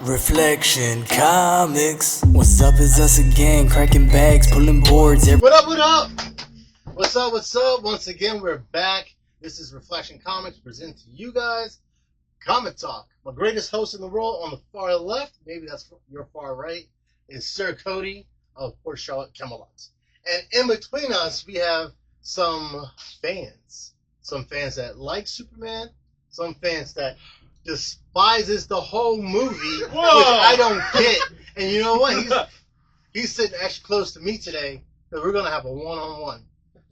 Reflection Comics. What's up? Is us again, cracking bags, pulling boards. What up? What up? What's up? What's up? Once again, we're back. This is Reflection Comics presenting to you guys Comic Talk. My greatest host in the world on the far left, maybe that's your far right, is Sir Kodie of Port Charlotte, Camelot. And in between us, we have some fans. Some fans that like Superman, some fans that despises the whole movie, which I don't get. And you know what? He's sitting actually close to me today, so we're gonna have a one-on-one.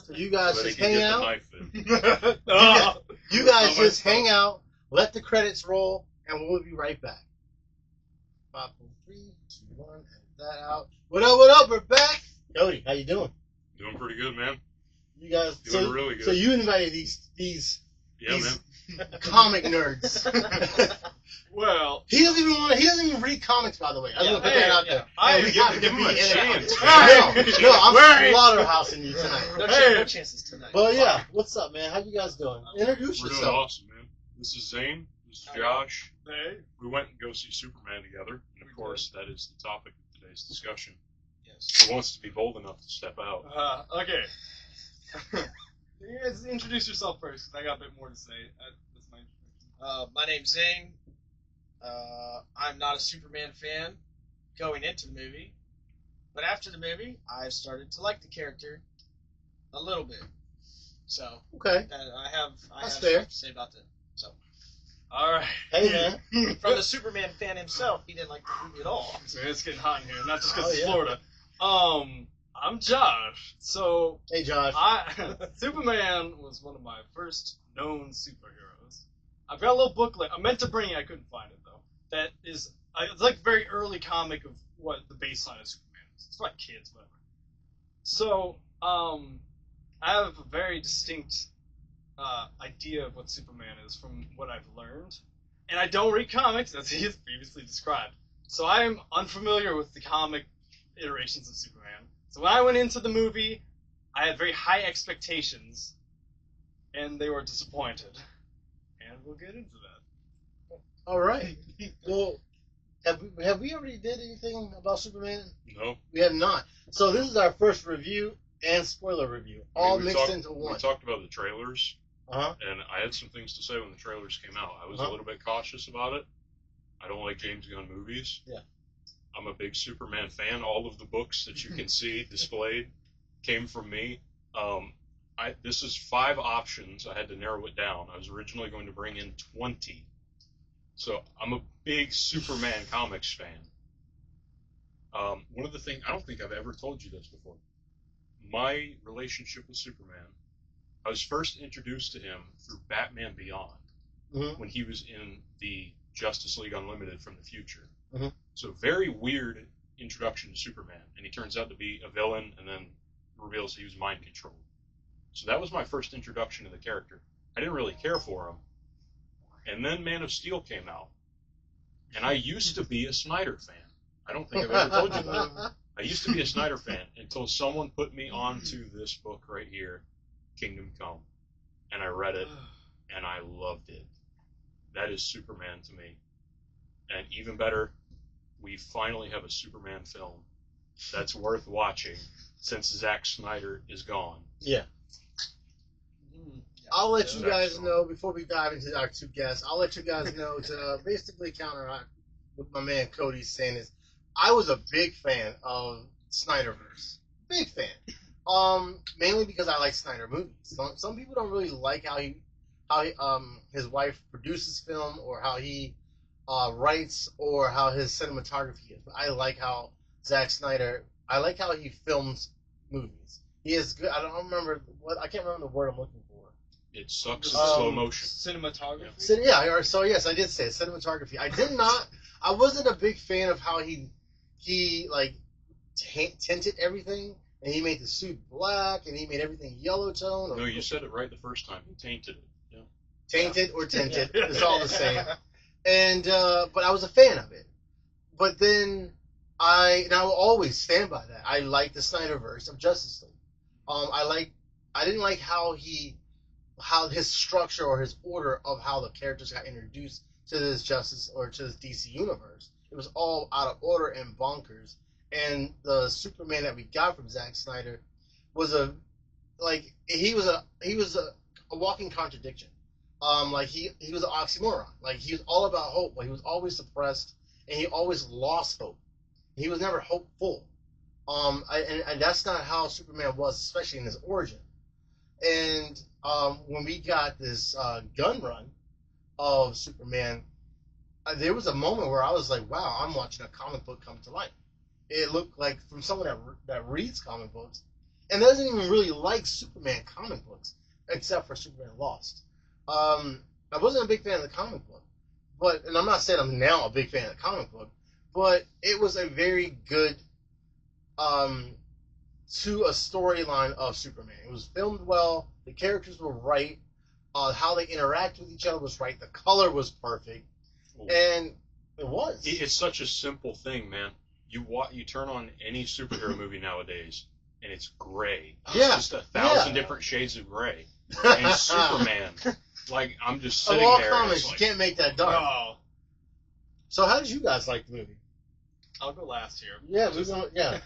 So you guys just hang out. You guys just hang out, let the credits roll, and we'll be right back. 5, 4, 3, 2, 1, edit that out. What up? What up? We're back. Kodie, how you doing? Doing pretty good, man. You guys doing really good. So you invited these man. Comic nerds. Well, he doesn't even read comics, by the way. I'm gonna put that out there. I we give have to him be a in chance. No, I'm slaughterhousing you tonight. No chances tonight. Well, yeah. What's up, man? How you guys doing? Introduce we're yourself. doing awesome, man. This is Zane. This is Josh. Hey. We went and go see Superman together, and of course, that is the topic of today's discussion. Yes. Who wants to be bold enough to step out? Okay. You guys introduce yourself first. I got a bit more to say. That's my introduction. My name's Zane. I'm not a Superman fan going into the movie, but after the movie, I've started to like the character a little bit. So Okay. I have That's something fair. to say about that. So, all right. Hey, man. From the Superman fan himself, he didn't like the movie at all. So it's getting hot in here, not just because Oh, it's yeah. Florida. I'm Josh. So Hey, Josh. Superman was one of my first known superheroes. I've got a little booklet. I meant to bring it, I couldn't find it though. That is, it's like a very early comic of what the baseline of Superman is. It's for like kids, whatever. So, I have a very distinct idea of what Superman is from what I've learned. And I don't read comics, as he has previously described. So I am unfamiliar with the comic iterations of Superman. So when I went into the movie, I had very high expectations, and they were disappointed. And we'll get into that. All right. Well, have we already did anything about Superman? No. We have not. So this is our first review and spoiler review, all mixed into one. We talked about the trailers, Uh-huh. and I had some things to say when the trailers came out. I was Uh-huh. a little bit cautious about it. I don't like James Gunn movies. Yeah. I'm a big Superman fan. All of the books that you can see displayed came from me. This is 5 options. I had to narrow it down. I was originally going to bring in 20. So I'm a big Superman comics fan. One of the things, I don't think I've ever told you this before. My relationship with Superman, I was first introduced to him through Batman Beyond, Mhm. when he was in the Justice League Unlimited from the future. Mhm. So very weird introduction to Superman, and he turns out to be a villain, and then reveals he was mind controlled. So that was my first introduction to the character. I didn't really care for him. And then Man of Steel came out, and I used to be a Snyder fan. I don't think I've ever told you that. I used to be a Snyder fan until someone put me onto this book right here, Kingdom Come, and I read it, and I loved it. That is Superman to me. And even better, we finally have a Superman film that's worth watching since Zack Snyder is gone. Yeah. I'll let you guys know, before we dive into our 2 guests, I'll let you guys know to basically counteract what my man Kodie's saying is, I was a big fan of Snyderverse. Big fan. Mainly because I like Snyder movies. Some people don't really like how his wife produces film, or how he writes, or how his cinematography is. But I like how Zack Snyder, I like how he films movies. He is good. I can't remember the word I'm looking for. It sucks in slow motion. Cinematography? Yeah, so yes, I did say it, cinematography. I wasn't a big fan of how he tinted everything, and he made the suit black, and he made everything yellow tone. No, you said it right the first time. You tainted it. Yeah. Tainted or tinted, it's all the same. And but I was a fan of it. But then I will always stand by that. I like the Snyderverse of Justice League. I didn't like how his structure or his order of how the characters got introduced to this Justice or to this DC universe. it was all out of order and bonkers. And the Superman that we got from Zack Snyder was he was a walking contradiction. Like he was an oxymoron. Like he was all about hope, but he was always suppressed, and he always lost hope. He was never hopeful. And that's not how Superman was, especially in his origin. And when we got this gun run of Superman, there was a moment where I was like, wow, I'm watching a comic book come to life. It looked like from someone that reads comic books and doesn't even really like Superman comic books, except for Superman Lost. I wasn't a big fan of the comic book, and I'm not saying I'm now a big fan of the comic book, but it was a very good to a storyline of Superman. It was filmed well, the characters were right, how they interact with each other was right, the color was perfect, and it was. It's such a simple thing, man. You turn on any superhero movie nowadays, and it's gray. Yeah. It's just 1,000 different shades of gray. And Superman, like, I'm just Of sitting all there. comics, Like, you can't make that dark. Oh, So how did you guys like the movie? I'll go last here. Yeah, we're going. Yeah.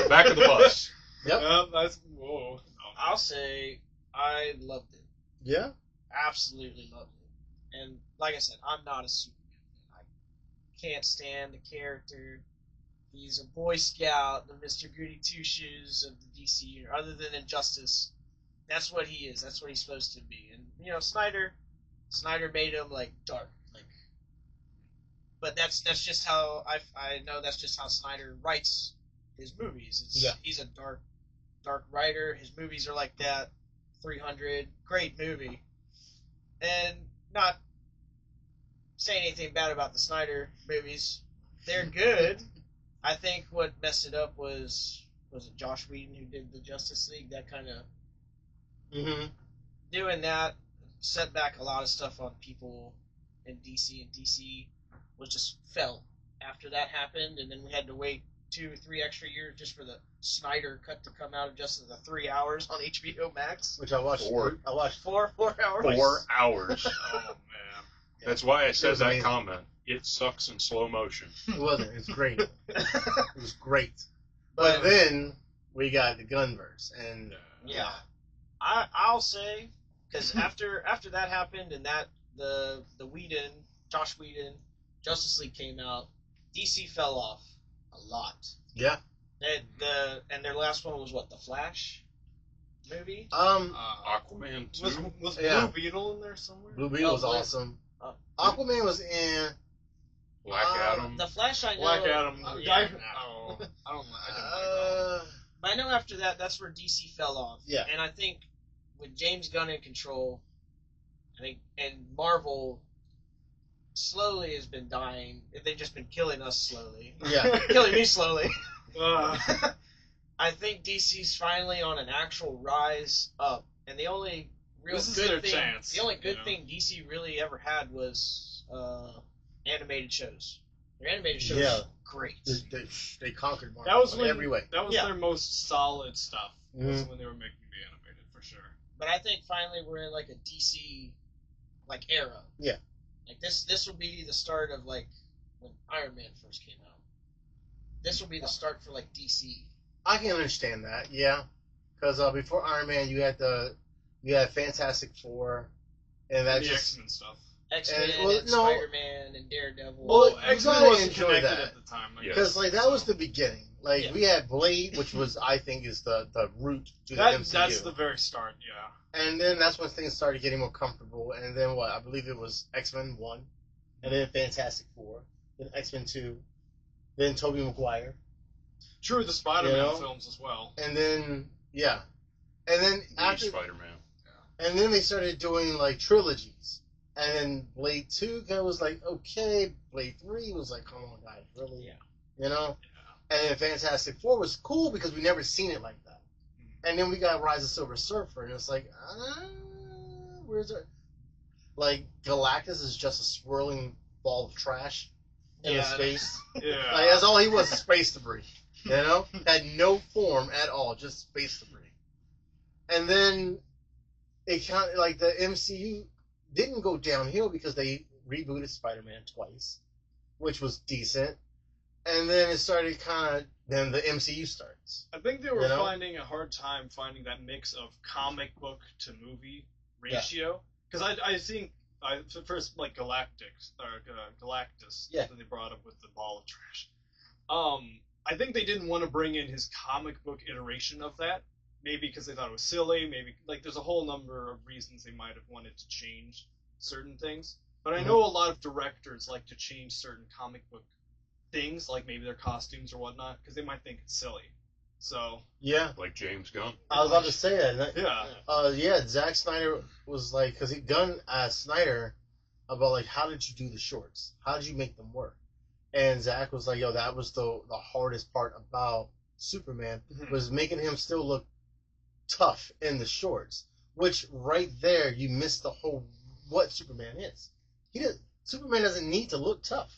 back of the bus. Yep. That's whoa. I'll say I loved it. Yeah. Absolutely loved it. And like I said, I'm not a Superman fan. I can't stand the character. He's a Boy Scout, the Mr. Goody Two Shoes of the DC, other than Injustice. That's what he is. That's what he's supposed to be. And you know, Snyder made him like dark, like. But that's just how I know that's just how Snyder writes his movies. He's a dark writer. His movies are like that. 300, great movie. And not saying anything bad about the Snyder movies. They're good. I think what messed it up was it Josh Whedon who did the Justice League? That kind of doing that set back a lot of stuff on people in DC, and DC was just fell after that happened, and then we had to wait 2-3 extra years just for the Snyder cut to come out of just the 3 hours on HBO Max. Which I watched. I watched 4 hours. 4 hours. Oh man. That's why I said was that amazing. comment. It sucks in slow motion. It wasn't. It's great. It was great. But then we got the Gunverse, and Yeah, I'll say because after that happened and that the Josh Whedon Justice League came out, DC fell off a lot. yeah. And their last one was what, the Flash movie? Aquaman 2. Was Yeah. Blue Beetle in there somewhere? Blue Beetle was Oh, awesome. oh. Aquaman was in. Black Adam. The Flash I know. Black Adam. Yeah. I didn't like But I know after that, that's where DC fell off. Yeah. And I think with James Gunn in control, and Marvel slowly has been dying. They've just been killing us slowly. Yeah. Killing me slowly. that. I think DC's finally on an actual rise up, and the only real This is good their thing, chance, the only good you know? thing DC really ever had was animated shows. Their animated shows, Yeah. great. They conquered Marvel That was in when, every way. That was Yeah. their most solid stuff. Was Mhm. when they were making the animated for sure. But I think finally we're in like a DC like era. Yeah. Like this will be the start of like when Iron Man first came out. This will be the start for like DC. I can understand that, yeah. Because before Iron Man, you had Fantastic Four, and that The just X-Men stuff. X-Men well, and no. Spider-Man and Daredevil. Well, X-Men gotta wasn't enjoy connected that. at the time. I Yeah. guess. because like that was the beginning. Like Yeah. we had Blade, which was I think is the root to the That, MCU, that's the very start, yeah. and then that's when things started getting more comfortable. And then what? I believe it was X-Men 1, and then Fantastic Four, then X-Men 2, then Tobey Maguire, True, the Spider-Man You know? films as well. and then and then after Spider-Man. and then they started doing like trilogies. And then Blade 2 kind of was like, okay. Blade 3 was like, come on, guys, really? Yeah. You know? And then Fantastic Four was cool because we never seen it like that. And then we got Rise of Silver Surfer, and it's like, where's it? Like, Galactus is just a swirling ball of trash in Yeah. space. Yeah. Like, that's all he was, space debris. You know? Had no form at all, just space debris. And then it kind of, like, the MCU didn't go downhill because they rebooted Spider-Man twice. which was decent, and then it started then the MCU starts. I think they were You know? finding a hard time finding that mix of comic book to movie ratio. Because I think first like Galactus Yeah. that they brought up with the ball of trash. I think they didn't want to bring in his comic book iteration of that. Maybe because they thought it was silly. Maybe like there's a whole number of reasons they might have wanted to change certain things. But I know a lot of directors like to change certain comic book things, like maybe their costumes or whatnot, because they might think it's silly. So Yeah, Like James Gunn. I was about to say that. yeah, Zack Snyder was like, because he Gunn asked Snyder about like, how did you do the shorts? How did you make them work? And Zack was like, yo, that was the hardest part about Superman, was making him still look tough in the shorts. Which right there, you miss the whole what Superman is. Superman doesn't need to look tough.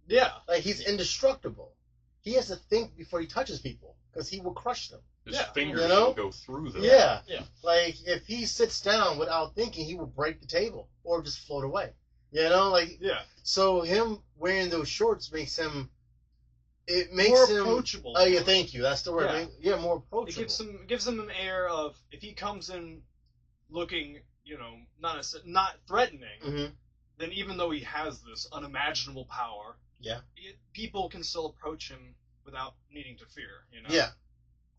yeah. Like, he's indestructible. He has to think before he touches people, because he will crush them. His Yeah. fingers You know? will go through them. Yeah. Yeah. Like, if he sits down without thinking, he will break the table or just float away. You know, like, Yeah, so him wearing those shorts makes him. It makes more him. approachable. Oh yeah, thank you. That's the word. Yeah. More It approachable. gives him an air of, if he comes in looking, not threatening, hmm then even though he has this unimaginable power, Yeah. people can still approach him without needing to fear. Yeah.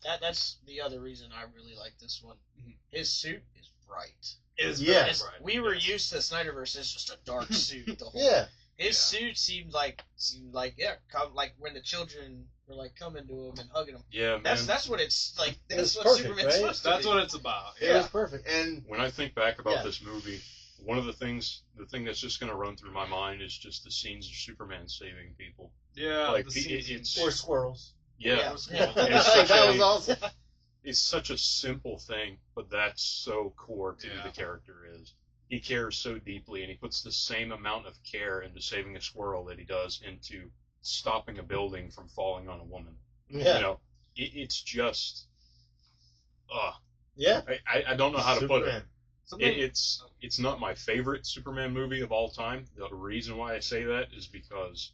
That's the other reason I really like this one. Mhm. His suit is bright. Is Yeah. very It's- bright. we were used to Snyderverse as just a dark suit. The whole Yeah. His Yeah. suit seemed like like when the children were like coming to him and hugging him. Yeah, man. That's what it's like. It That's was what perfect, Superman's right? supposed to That's be. what it's about. It Yeah. was perfect. And When I think back about Yeah. this movie, one of the thing that's just going to run through my mind is just the scenes of Superman saving people. Yeah, Like, the scenes it's- or squirrels. Yeah, Yeah. It's Like, such that a- was awesome. it's such a simple thing, but that's so core to who Yeah. the character is. He cares so deeply, and he puts the same amount of care into saving a squirrel that he does into stopping a building from falling on a woman. Yeah. You know, it's just, Yeah. I don't know how to put it. Superman. Something- It's not my favorite Superman movie of all time. The reason why I say that is because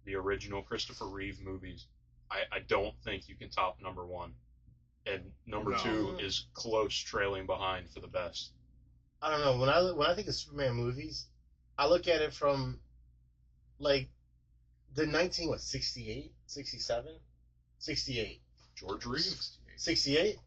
the original Christopher Reeve movies, I don't think you can top number one. And number No. two is close trailing behind for the best. I don't know. When I think of Superman movies, I look at it from like the 68, 67, 68, George Reeve? 68.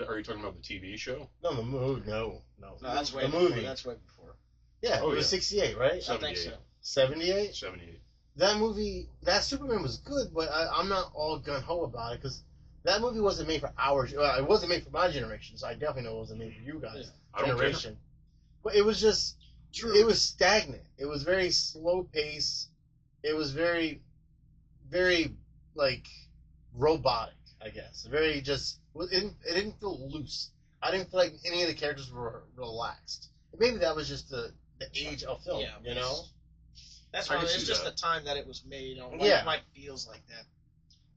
Are you talking about the TV show? No, the movie. No. No, that's way the before. movie. That's way before. Yeah, Oh, it was yeah. 68, right? I think so. 78. 78. That movie, that Superman was good, but I'm not all gun ho about it because that movie wasn't made for ours. Well, it wasn't made for my generation, so I definitely know it wasn't made for you guys' I don't care. generation. But it was just, it was stagnant. It was very slow pace. It was very, very like robotic, I guess. Very just, it didn't feel loose. I didn't feel like any of the characters were relaxed. Maybe that was just the age of film, Yeah, you know? That's I why can it's see just that. the time that it was made. On Yeah. why it feels like that.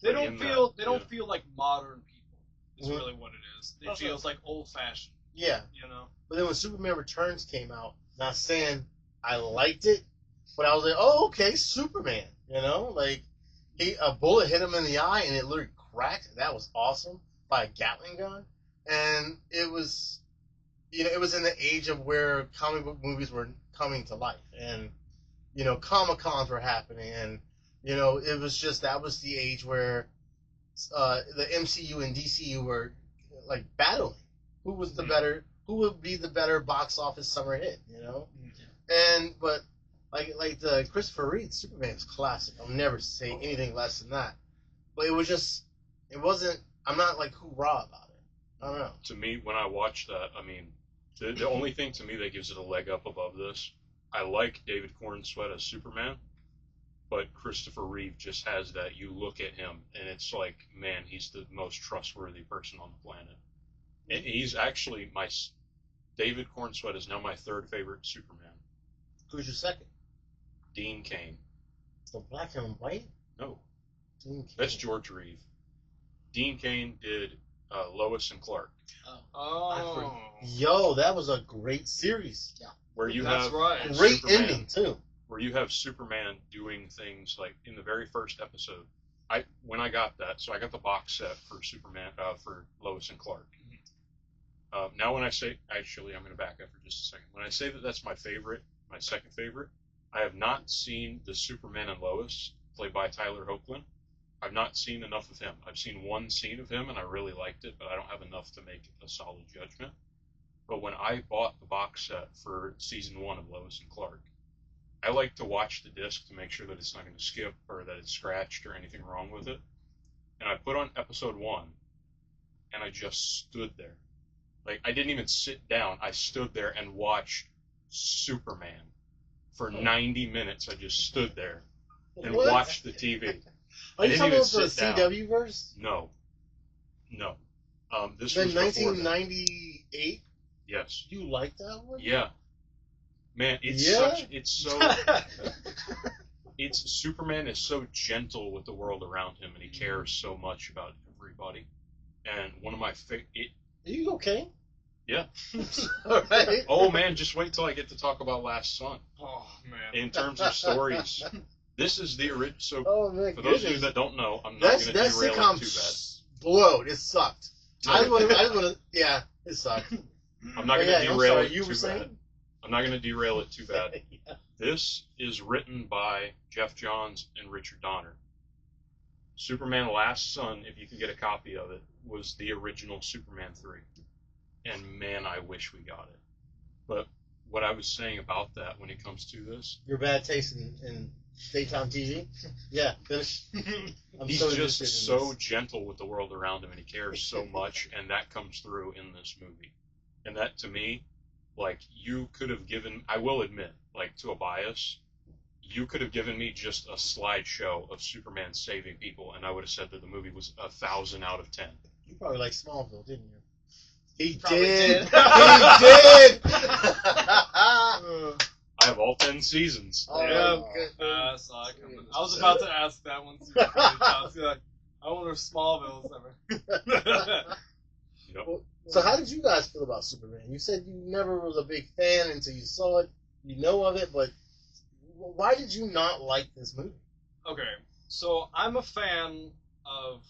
They Like don't in feel that, they don't yeah. feel like modern people. Is Mhm. really what it is. It Also- feels like old fashioned. Yeah. But then when Superman Returns came out, not saying I liked it, but I was like, oh, okay, Superman. You know, like a bullet hit him in the eye and it literally cracked. That was awesome by a Gatling gun, and it was, it was in the age of where comic book movies were coming to life, and Comic-Cons were happening, and it was just that was the age where the MCU and DCU were like battling. Who was the better? Who would be the better box office summer hit? But like the Christopher Reeve Superman is classic. I'll never say anything less than that. But it wasn't. I'm not like hoorah about it. I don't know. To me, when I watch that, I mean, the only thing to me that gives it a leg up above this, I like David Cornsweet as Superman, but Christopher Reeve just has that. You look at him, and it's like, man, he's the most trustworthy person on the planet. And he's actually David Cornsweet is now my third favorite Superman. Who's your second? Dean Cain. The black and white? No, Dean Cain. that's George Reeve. Dean Cain did Lois and Clark, Oh. Yo, that was a great series. where you That's have right. Great Superman, ending too. where you have Superman doing things like in the very first episode. When I got that, so I got the box set for Superman for Lois and Clark. Now when I say, actually, I'm going to back up for just a second. When I say that that's my favorite, my second favorite, I have not seen the Superman and Lois played by Tyler Hoechlin. I've not seen enough of him. I've seen one scene of him and I really liked it, but I don't have enough to make a solid judgment. But when I bought the box set for season 1 of Lois and Clark, I like to watch the disc to make sure that it's not going to skip or that it's scratched or anything wrong with it. And I put on episode 1 and I just stood there. Like, I didn't even sit down. I stood there and watched Superman. For 90 minutes, I just stood there and watched the TV. Are you talking about the sit down. CW verse? No. This Then was before that. 1998? Yes. You like that one? Yeah. Man, Superman is so gentle with the world around him, and he cares so much about everybody. And one of my Are you okay? Yeah. Alright. Oh man, just wait till I get to talk about Last Son. Oh man. In terms of stories, this is the original. So Oh man, for those of you that don't know, I'm not going to derail it sitcom too bad. Blowed. It sucked. I just want to. Yeah, it sucked. I'm not going to Yeah, I'm derail sorry, it you too were saying? bad. I'm not going to derail it too bad. Yeah. This is written by Jeff Johns and Richard Donner. Superman Last Son, if you can get a copy of it, was the original Superman 3. And man, I wish we got it. But what I was saying about that when it comes to this, Your bad taste in daytime TV. Yeah, finish. I'm he's so just interested in so this. gentle with the world around him, and he cares so much, and that comes through in this movie. And that, to me, like, you could have given, I will admit, like, to a bias, you could have given me just a slideshow of Superman saving people, and I would have said that the movie was 1,000 out of 10. You probably like Smallville, didn't you? He Probably did. did. He did. I have all 10 seasons. Oh, Yeah. goodness. Saw it coming. I was about to ask that one. Too. Like, I wonder if Smallville's ever. Yep. So how did you guys feel about Superman? You said you never was a big fan until you saw it. You know of it, but why did you not like this movie? Okay, so I'm a fan of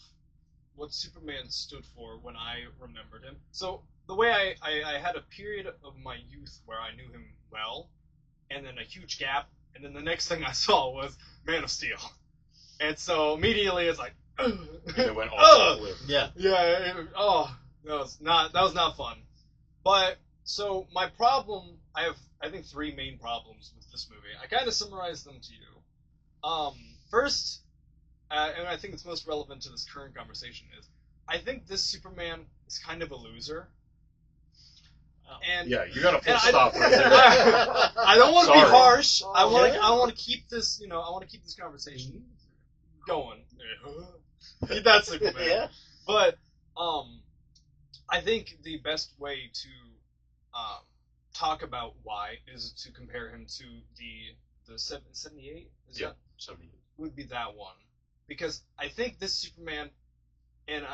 what Superman stood for when I remembered him. So the way I had a period of my youth where I knew him well, and then a huge gap, and then the next thing I saw was Man of Steel. And so immediately it's like, And it went off the cliff. Yeah. yeah, that was not fun. But so my problem, I think 3 main problems with this movie. I kind of summarized them to you. First, and I think it's most relevant to this current conversation, is I think this Superman is kind of a loser. And Yeah, you got a full and stop right there. I don't want to be Sorry. harsh. I want Okay. to. I want to keep this. I want to keep this conversation going. That's Superman. Yeah. But I think the best way to talk about why is to compare him to the 78. Is Yeah, that 70. would be that one, because I think this Superman, and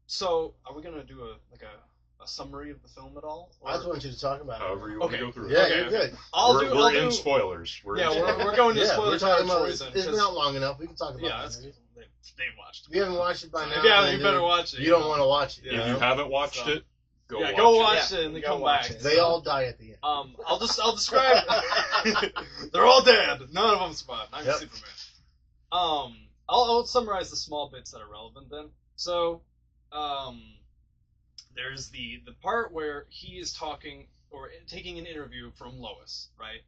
so are we gonna do a summary of the film at all? I just wanted you to talk about it. However you want Okay. to go through Yeah, it. you're good. We're in spoilers. We're in spoilers. we're going to Yeah, spoiler we're talking about territory it's then. been out long enough. We can talk about Yeah, it. they've watched If you haven't watched it by now, Yeah, then you better watch it. You don't want to watch it. Yeah. If you haven't watched So- it, go yeah, watch go it. watch Yeah, it and then go come watch back. it. They all die at the end. I'll describe. They're all dead. None of them survived. Not even Yep. Superman. I'll summarize the small bits that are relevant then. So, there's the part where he is talking or taking an interview from Lois, right?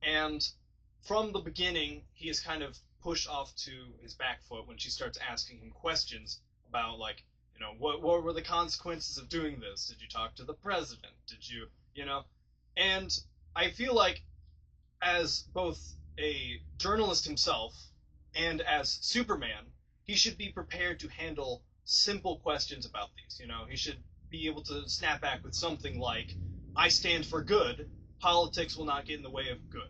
And from the beginning, he is kind of pushed off to his back foot when she starts asking him questions about, like, what were the consequences of doing this? Did you talk to the president? Did you, And I feel like, as both a journalist himself and as Superman, he should be prepared to handle simple questions about these. He should be able to snap back with something like, I stand for good, politics will not get in the way of good.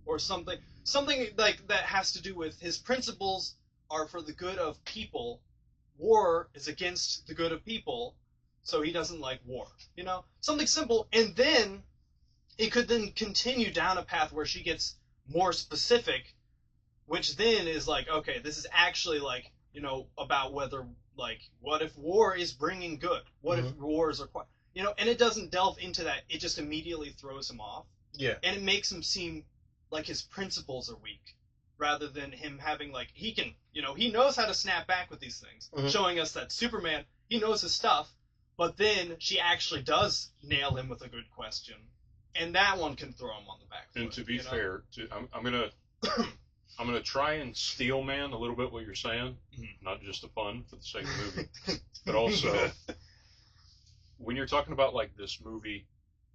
Or something like that has to do with his principles are for the good of people, war is against the good of people, so he doesn't like war. Something simple, and then it could then continue down a path where she gets more specific, which then is like, okay, this is actually like, you know, about whether, like, what if war is bringing good? What if wars are quite, you know, and it doesn't delve into that. It just immediately throws him off. Yeah. And it makes him seem like his principles are weak, rather than him having, like, he can, you know, he knows how to snap back with these things, showing us that Superman, he knows his stuff, but then she actually does nail him with a good question, and that one can throw him on the back foot. And to be fair, I'm gonna try and steel man a little bit what you're saying, not just a pun for the sake of the movie, but also when you're talking about like this movie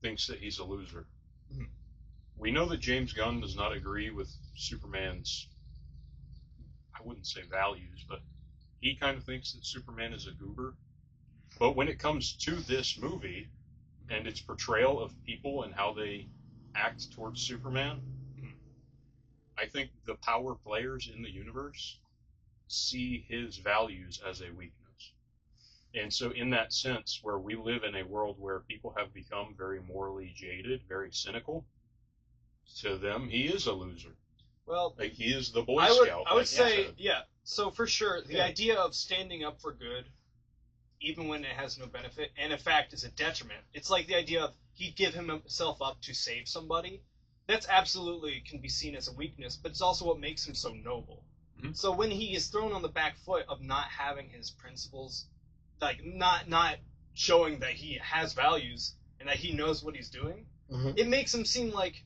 thinks that he's a loser. We know that James Gunn does not agree with Superman's, I wouldn't say values, but he kind of thinks that Superman is a goober. But when it comes to this movie and its portrayal of people and how they act towards Superman, I think the power players in the universe see his values as a weakness. And so in that sense, where we live in a world where people have become very morally jaded, very cynical, to them, he is a loser. Well, like he is the Boy Scout. I would say, yeah. So for sure, the idea of standing up for good, even when it has no benefit, and in fact is a detriment. It's like the idea of he'd give himself up to save somebody. That's absolutely can be seen as a weakness, but it's also what makes him so noble. So when he is thrown on the back foot of not having his principles, like not showing that he has values and that he knows what he's doing, it makes him seem like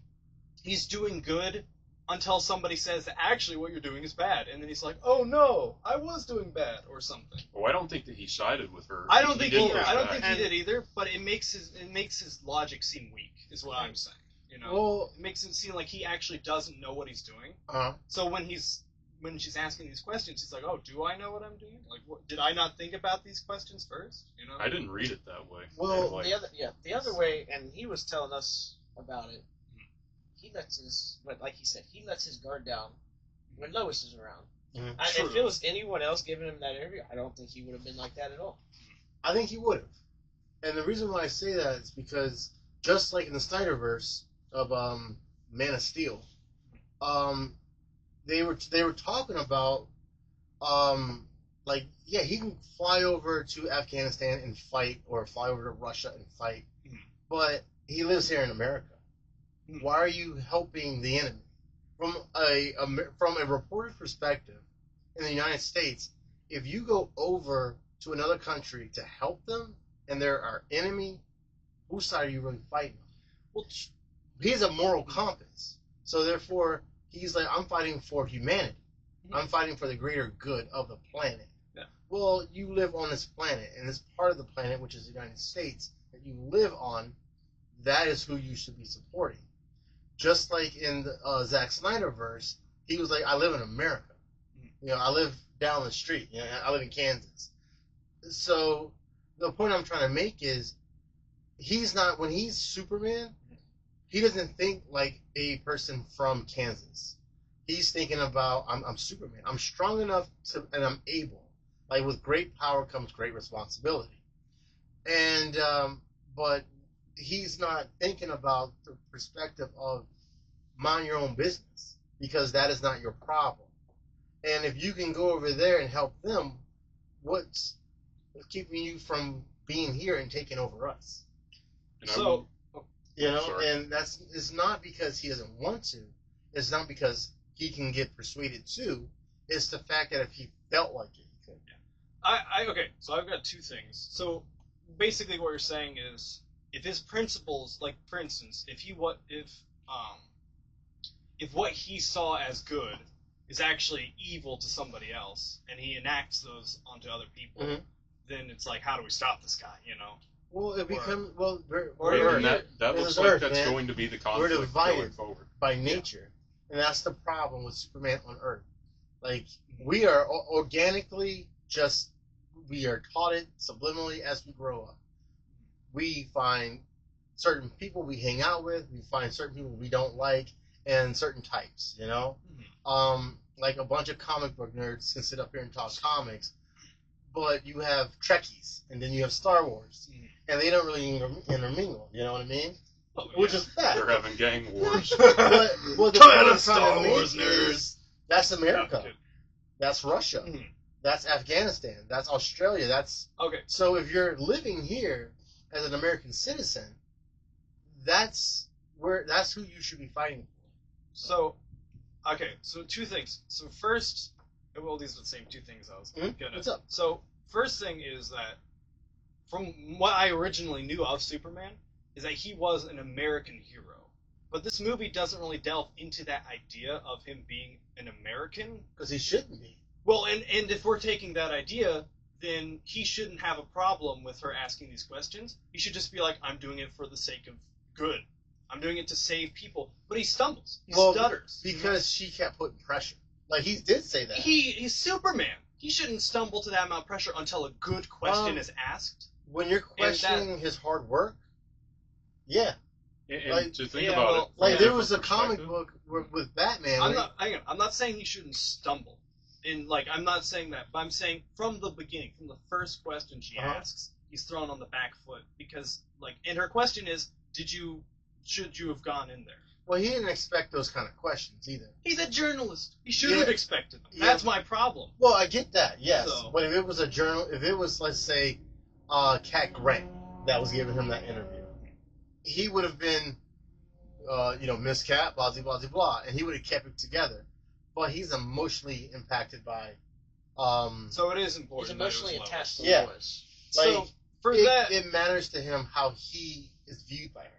he's doing good until somebody says that actually what you're doing is bad, and then he's like, "Oh no, I was doing bad" or something. Oh, I don't think that he sided with her. I don't think he did either. But it makes his logic seem weak, is what I'm saying. You know, Well, it makes him seem like he actually doesn't know what he's doing. So when she's asking these questions, he's like, "Oh, do I know what I'm doing? Like, did I not think about these questions first?" You know, I didn't read it that way. Well, like, the other way, and he was telling us about it. He lets his, like he said, he lets his guard down when Lois is around. If it was anyone else giving him that interview, I don't think he would have been like that at all. I think he would have. And the reason why I say that is because just like in the Snyderverse of Man of Steel, they were talking about he can fly over to Afghanistan and fight, or fly over to Russia and fight, but he lives here in America. Why are you helping the enemy? From a reporter perspective, in the United States, if you go over to another country to help them and they're our enemy, whose side are you really fighting on? Well, he's a moral compass. So therefore, he's like, I'm fighting for humanity. I'm fighting for the greater good of the planet. Yeah. Well, you live on this planet, and this part of the planet, which is the United States, that you live on, that is who you should be supporting. Just like in the Zack Snyderverse, he was like, I live in America. You know, I live down the street. You know, I live in Kansas. So the point I'm trying to make is, when he's Superman, he doesn't think like a person from Kansas. He's thinking about, I'm Superman. I'm strong enough and I'm able. Like, with great power comes great responsibility. And, but he's not thinking about the perspective of mind your own business, because that is not your problem. And if you can go over there and help them, what's keeping you from being here and taking over us? So, and it's not because he doesn't want to. It's not because he can get persuaded to. It's the fact that if he felt like it, he could. Okay, so I've got two things. So basically what you're saying is, if his principles, like for instance, if what he saw as good is actually evil to somebody else, and he enacts those onto other people, then it's like, how do we stop this guy? You know? Well, it becomes that looks like that's going to be the conflict we're divided going forward by nature, and that's the problem with Superman on Earth. Like, we are organically we are taught it subliminally as we grow up. We find certain people we hang out with, we find certain people we don't like, and certain types, you know? Like a bunch of comic book nerds can sit up here and talk comics, but you have Trekkies, and then you have Star Wars, and they don't really intermingle, you know what I mean? which is bad. They're having gang wars. But well, the Come at point us, I'm trying Star to Wars make nerds. is that's America. Okay. That's Russia. Mhm. That's Afghanistan. That's Australia. That's Okay. so if you're living here as an American citizen, that's who you should be fighting for. So, okay. So two things. So first, well, these are the same two things I was gonna. What's up? So first thing is that from what I originally knew of Superman is that he was an American hero. But this movie doesn't really delve into that idea of him being an American. Because he shouldn't be. Well, and if we're taking that idea, then he shouldn't have a problem with her asking these questions. He should just be like, I'm doing it for the sake of good. I'm doing it to save people. But he stumbles. He stutters. Because she kept putting pressure. Like, he did say that. He's Superman. He shouldn't stumble to that amount of pressure until a good question is asked. When you're questioning his hard work, yeah. And Like, to think yeah, about well, it, from Like, a there different was a comic perspective, book with Batman. I'm not saying he shouldn't stumble. I'm not saying that, but I'm saying from the beginning, from the first question she asks, he's thrown on the back foot because, and her question is, should you have gone in there? Well, he didn't expect those kind of questions either. He's a journalist. He should have Yeah. expected them. Yeah. That's my problem. Well, I get that, yes. So- But if it was, let's say, Cat Grant that was giving him that interview, he would have been, Miss Cat, blah, blah, blah, blah, and he would have kept it together. But he's emotionally impacted by. So it is He's important. that it was emotionally Lois. attached to Yeah. Lois. So for that, it matters to him how he is viewed by her.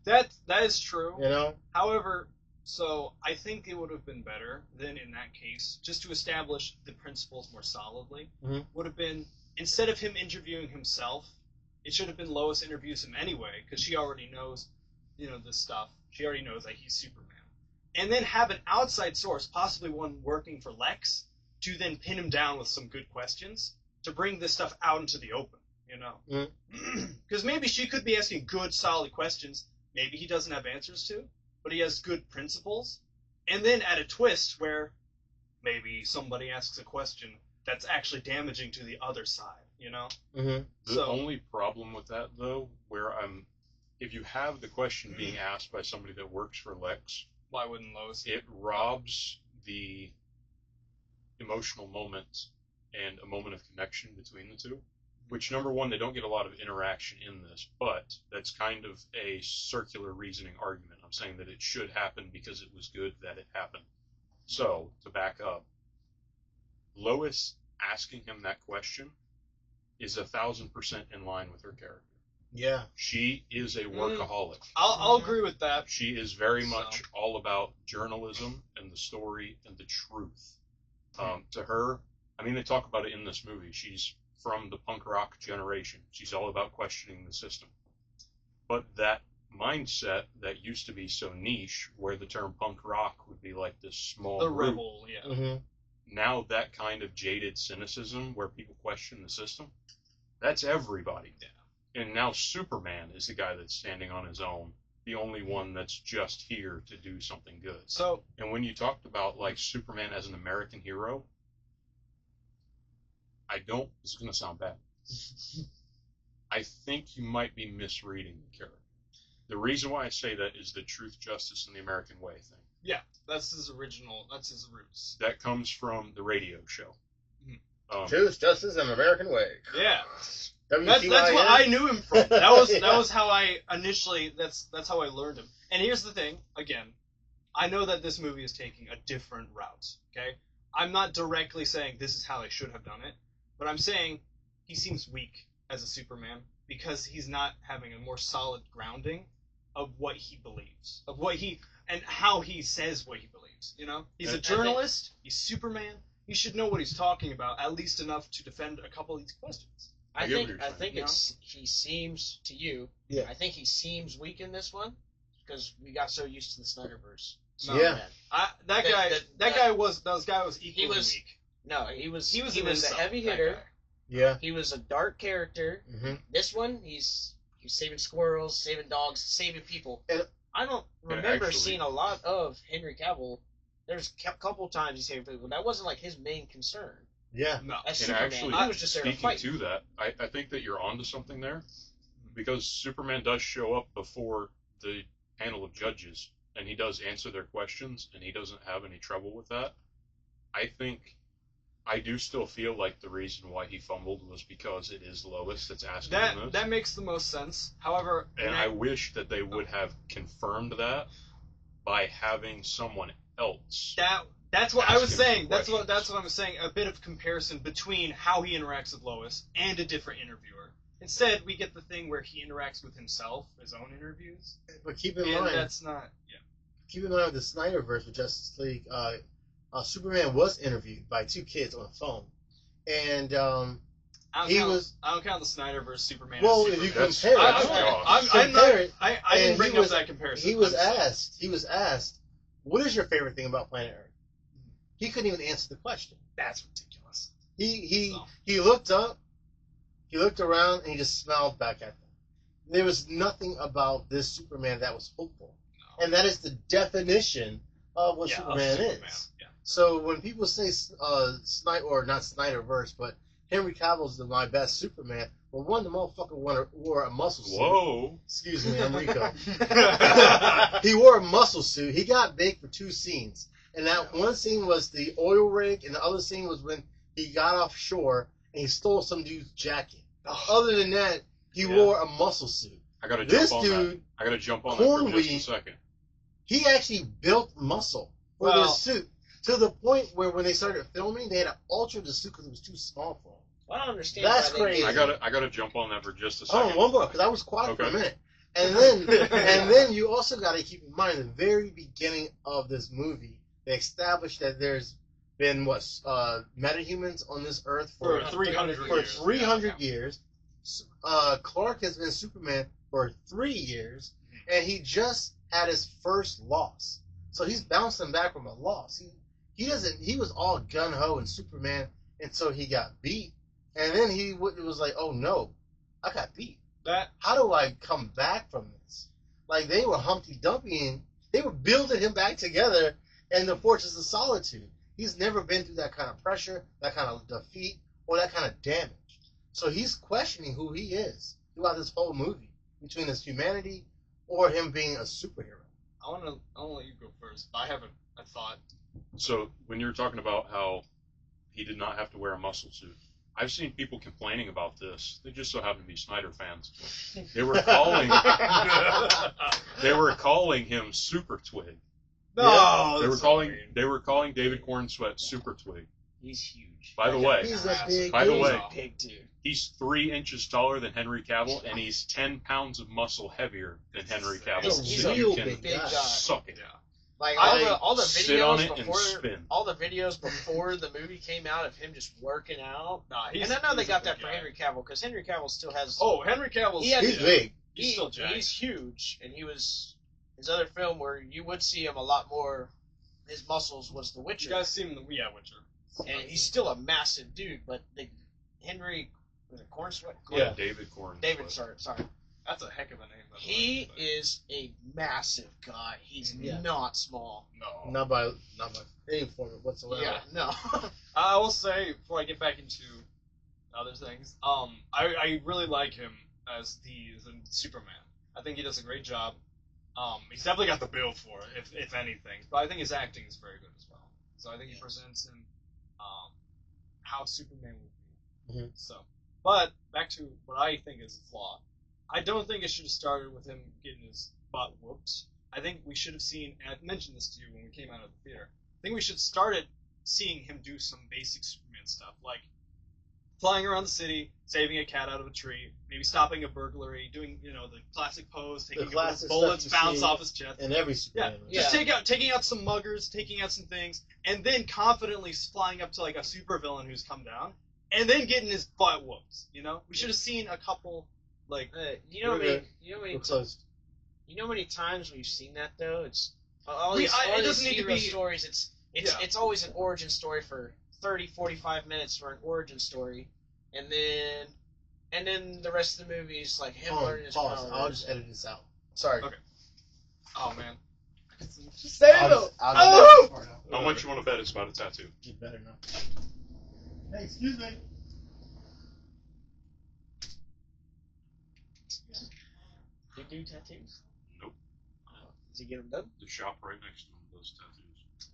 that is true. You know? However, so I think it would have been better then in that case, just to establish the principles more solidly, Mhm. would have been, instead of him interviewing himself, it should have been Lois interviews him anyway, because she already knows, this stuff. She already knows that he's Superman. And then have an outside source, possibly one working for Lex, to then pin him down with some good questions, to bring this stuff out into the open, Because maybe she could be asking good, solid questions maybe he doesn't have answers to, but he has good principles. And then add a twist where maybe somebody asks a question that's actually damaging to the other side, Mm-hmm. the only problem with that, though, if you have the question being asked by somebody that works for Lex, Why wouldn't Lois? it robs the emotional moment and a moment of connection between the two. Which, number one, they don't get a lot of interaction in this, but that's kind of a circular reasoning argument. I'm saying that it should happen because it was good that it happened. So, to back up, Lois asking him that question is 1,000% in line with her character. Yeah. She is a workaholic. I'll agree with that. She is very much all about journalism and the story and the truth. To her, they talk about it in this movie. She's from the punk rock generation. She's all about questioning the system. But that mindset that used to be so niche, where the term punk rock would be like this small The group, rebel, yeah. Mm-hmm. now that kind of jaded cynicism where people question the system, that's everybody. Yeah. And now Superman is the guy that's standing on his own, the only one that's just here to do something good. So, And when you talked about Superman as an American hero, this is going to sound bad. I think you might be misreading the character. The reason why I say that is the truth, justice, and the American way thing. yeah, that's his roots. That comes from the radio show. Truth, justice, and American way. Yeah. WTYN. That's what I knew him from. That was how I initially, that's how I learned him. And here's the thing, again, I know that this movie is taking a different route, okay? I'm not directly saying this is how I should have done it, but I'm saying he seems weak as a Superman because he's not having a more solid grounding of what he believes, and how he says what he believes, He's a journalist, he's Superman, he should know what he's talking about, at least enough to defend a couple of these questions. I get what think you're saying. he seems to you. Yeah. I think he seems weak in this one because we got so used to the Snyderverse. Yeah. That guy was equally was- weak. No, he was He was a himself, heavy that hitter. guy. Yeah. He was a dark character. Mm-hmm. This one, he's saving squirrels, saving dogs, saving people. And- I don't remember actually- seeing a lot of Henry Cavill. There's a couple times he saved people. That wasn't like his main concern. Yeah. No. As And Superman, actually, he was just there to speaking fight. to that, I think that you're onto something there, because Superman does show up before the panel of judges, and he does answer their questions, and he doesn't have any trouble with that, I do still feel like the reason why he fumbled was because it is Lois that's asking him this. That makes the most sense. However, and I wish that they would have confirmed that by having someone else. That's what I was saying. That's questions. what I was saying. A bit of comparison between how he interacts with Lois and a different interviewer. Instead, we get the thing where he interacts with himself, his own interviews. But keep in And mind, that's not. Yeah. keep in mind with the Snyderverse with Justice League, Superman was interviewed by 2 kids on the phone, and I don't count the Snyderverse Superman. well, as if you Superman. compare it, I didn't bring up that comparison. he was asked, what is your favorite thing about Planet Earth? He couldn't even answer the question. That's ridiculous. He looked up, he looked around, and he just smiled back at them. There was nothing about this Superman that was hopeful, and that is the definition of what Superman is. Yeah. So when people say not Snyderverse, but Henry Cavill's my best Superman, well, one, the motherfucker wore a muscle suit. Whoa. Excuse me, I'm Rico. He wore a muscle suit. He got big for 2 scenes. And that one scene was the oil rig, and the other scene was when he got offshore and he stole some dude's jacket. Other than that, he wore a muscle suit. I gotta This jump on dude, that. I gotta jump on that for just a second. He actually built muscle for this suit to the point where when they started filming, they had to alter the suit because it was too small for him. I don't understand. That's why they crazy. I gotta jump on that for just a second. Oh, one more, because I was quiet for a Okay. minute. And then you also got to keep in mind the very beginning of this movie, they established that there's been metahumans on this earth for 300 for years. 300 years. Clark has been Superman for 3 years, and he just had his first loss. So he's bouncing back from a loss. He was all gun ho and Superman until he got beat, and then it was like, oh no, I got beat. How do I come back from this? Like, they were Humpty Dumpy, they were building him back together in the Fortress of Solitude. He's never been through that kind of pressure, that kind of defeat, or that kind of damage. So he's questioning who he is throughout this whole movie, between his humanity or him being a superhero. I want to let you go first. I have a thought. So when you were talking about how he did not have to wear a muscle suit, I've seen people complaining about this. They just so happen to be Snyder fans. They were calling him Super Twig. No, They were calling David Cornsweet Super Twig. He's huge. By the way, He's a big By the dude. way, Big dude. he's 3 inches taller than Henry Cavill, and he's 10 pounds of muscle heavier than Henry Cavill. He's so a you real can big guy. suck it. Yeah. Like I all the sit on videos it and before spin. all the videos before the movie came out of him just working out. Nah, And I know they he's got a that big for guy. Henry Cavill because Henry Cavill still has. Oh, Henry Cavill's He's big. He's still jacked. He's huge, and he was his other film where you would see him a lot more. His muscles was The You Witcher, guys seen the Witcher? and he's still a massive dude. But Henry was it Cornsweet? Yeah. David Cornsweet. David, sorry. That's a heck of a name. By the He way, is a massive guy. He's Yeah. not small. but no. Not by any form whatsoever. Yeah, no. I will say before I get back into other things, I really like him as the Superman. I think he does a great job. He's definitely got the build for it, if anything. But I think his acting is very good as well. So I think he presents him how Superman would be. Mhm. So, but back to what I think is a flaw. I don't think it should have started with him getting his butt whooped. I think we should have seen, and I mentioned this to you when we came out of the theater, I think we should started seeing him do some basic Superman stuff, like flying around the city, saving a cat out of a tree, maybe stopping a burglary, doing, the classic pose, taking classic bullets stuff you bounce see off his chest. In every Superman movie. Just taking out some muggers, taking out some things, and then confidently flying up to like a supervillain who's come down, and then getting his butt whooped. We should have seen a couple like. You know how We're close. many times we've seen that though. It's all It these doesn't need to hero be- stories. It's always an origin story for 30, 45 minutes for an origin story, and then the rest of the movie is like him learning his Pause. powers. I'll just edit this out. Sorry. Okay. Oh man. Just say I'll just edit Oh! that part out. How much you want to bet it's about a tattoo? You better not. Hey, excuse me. You do tattoos? Nope. Does he get them done? The shop right next to him does tattoos.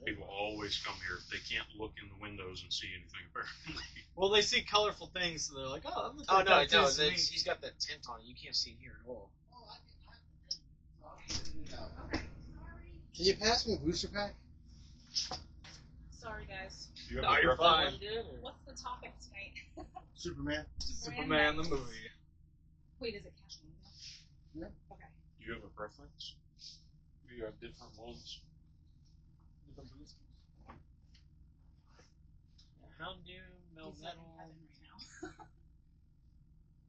People always come here. They can't look in the windows and see anything, apparently. Well, they see colorful things, so they're like, oh, that looks Oh like no, tattoos to me. he's got that tint on. You can't see it here at all. Can you pass me a booster pack? Sorry, guys. Do you have No, a you're preference? fine. What's the topic tonight? Superman. Superman the movie. Wait, is it Cash Money? Yeah. Okay. Do you have a preference? Do you have different ones? Hound Doom, He's like in heaven right now.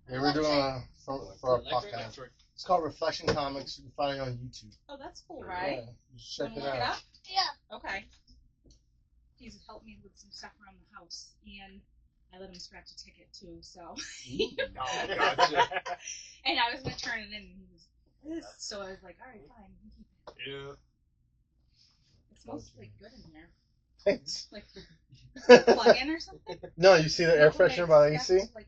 Yeah, we're doing for our Electric? podcast. It's called Reflection Comics. You can find it on YouTube. Oh, that's cool, right? Yeah, just check Wanna it look out. up? Yeah. Okay. He's helped me with some stuff around the house, and I let him scratch a ticket too. So. Oh, gotcha. And I was gonna turn it in, and he was. So I was like, all right, fine, you can keep it. Yeah. It smells like good in there. Thanks. Like plug-in or something. No, you see the air Not what I freshener by the AC? expect, like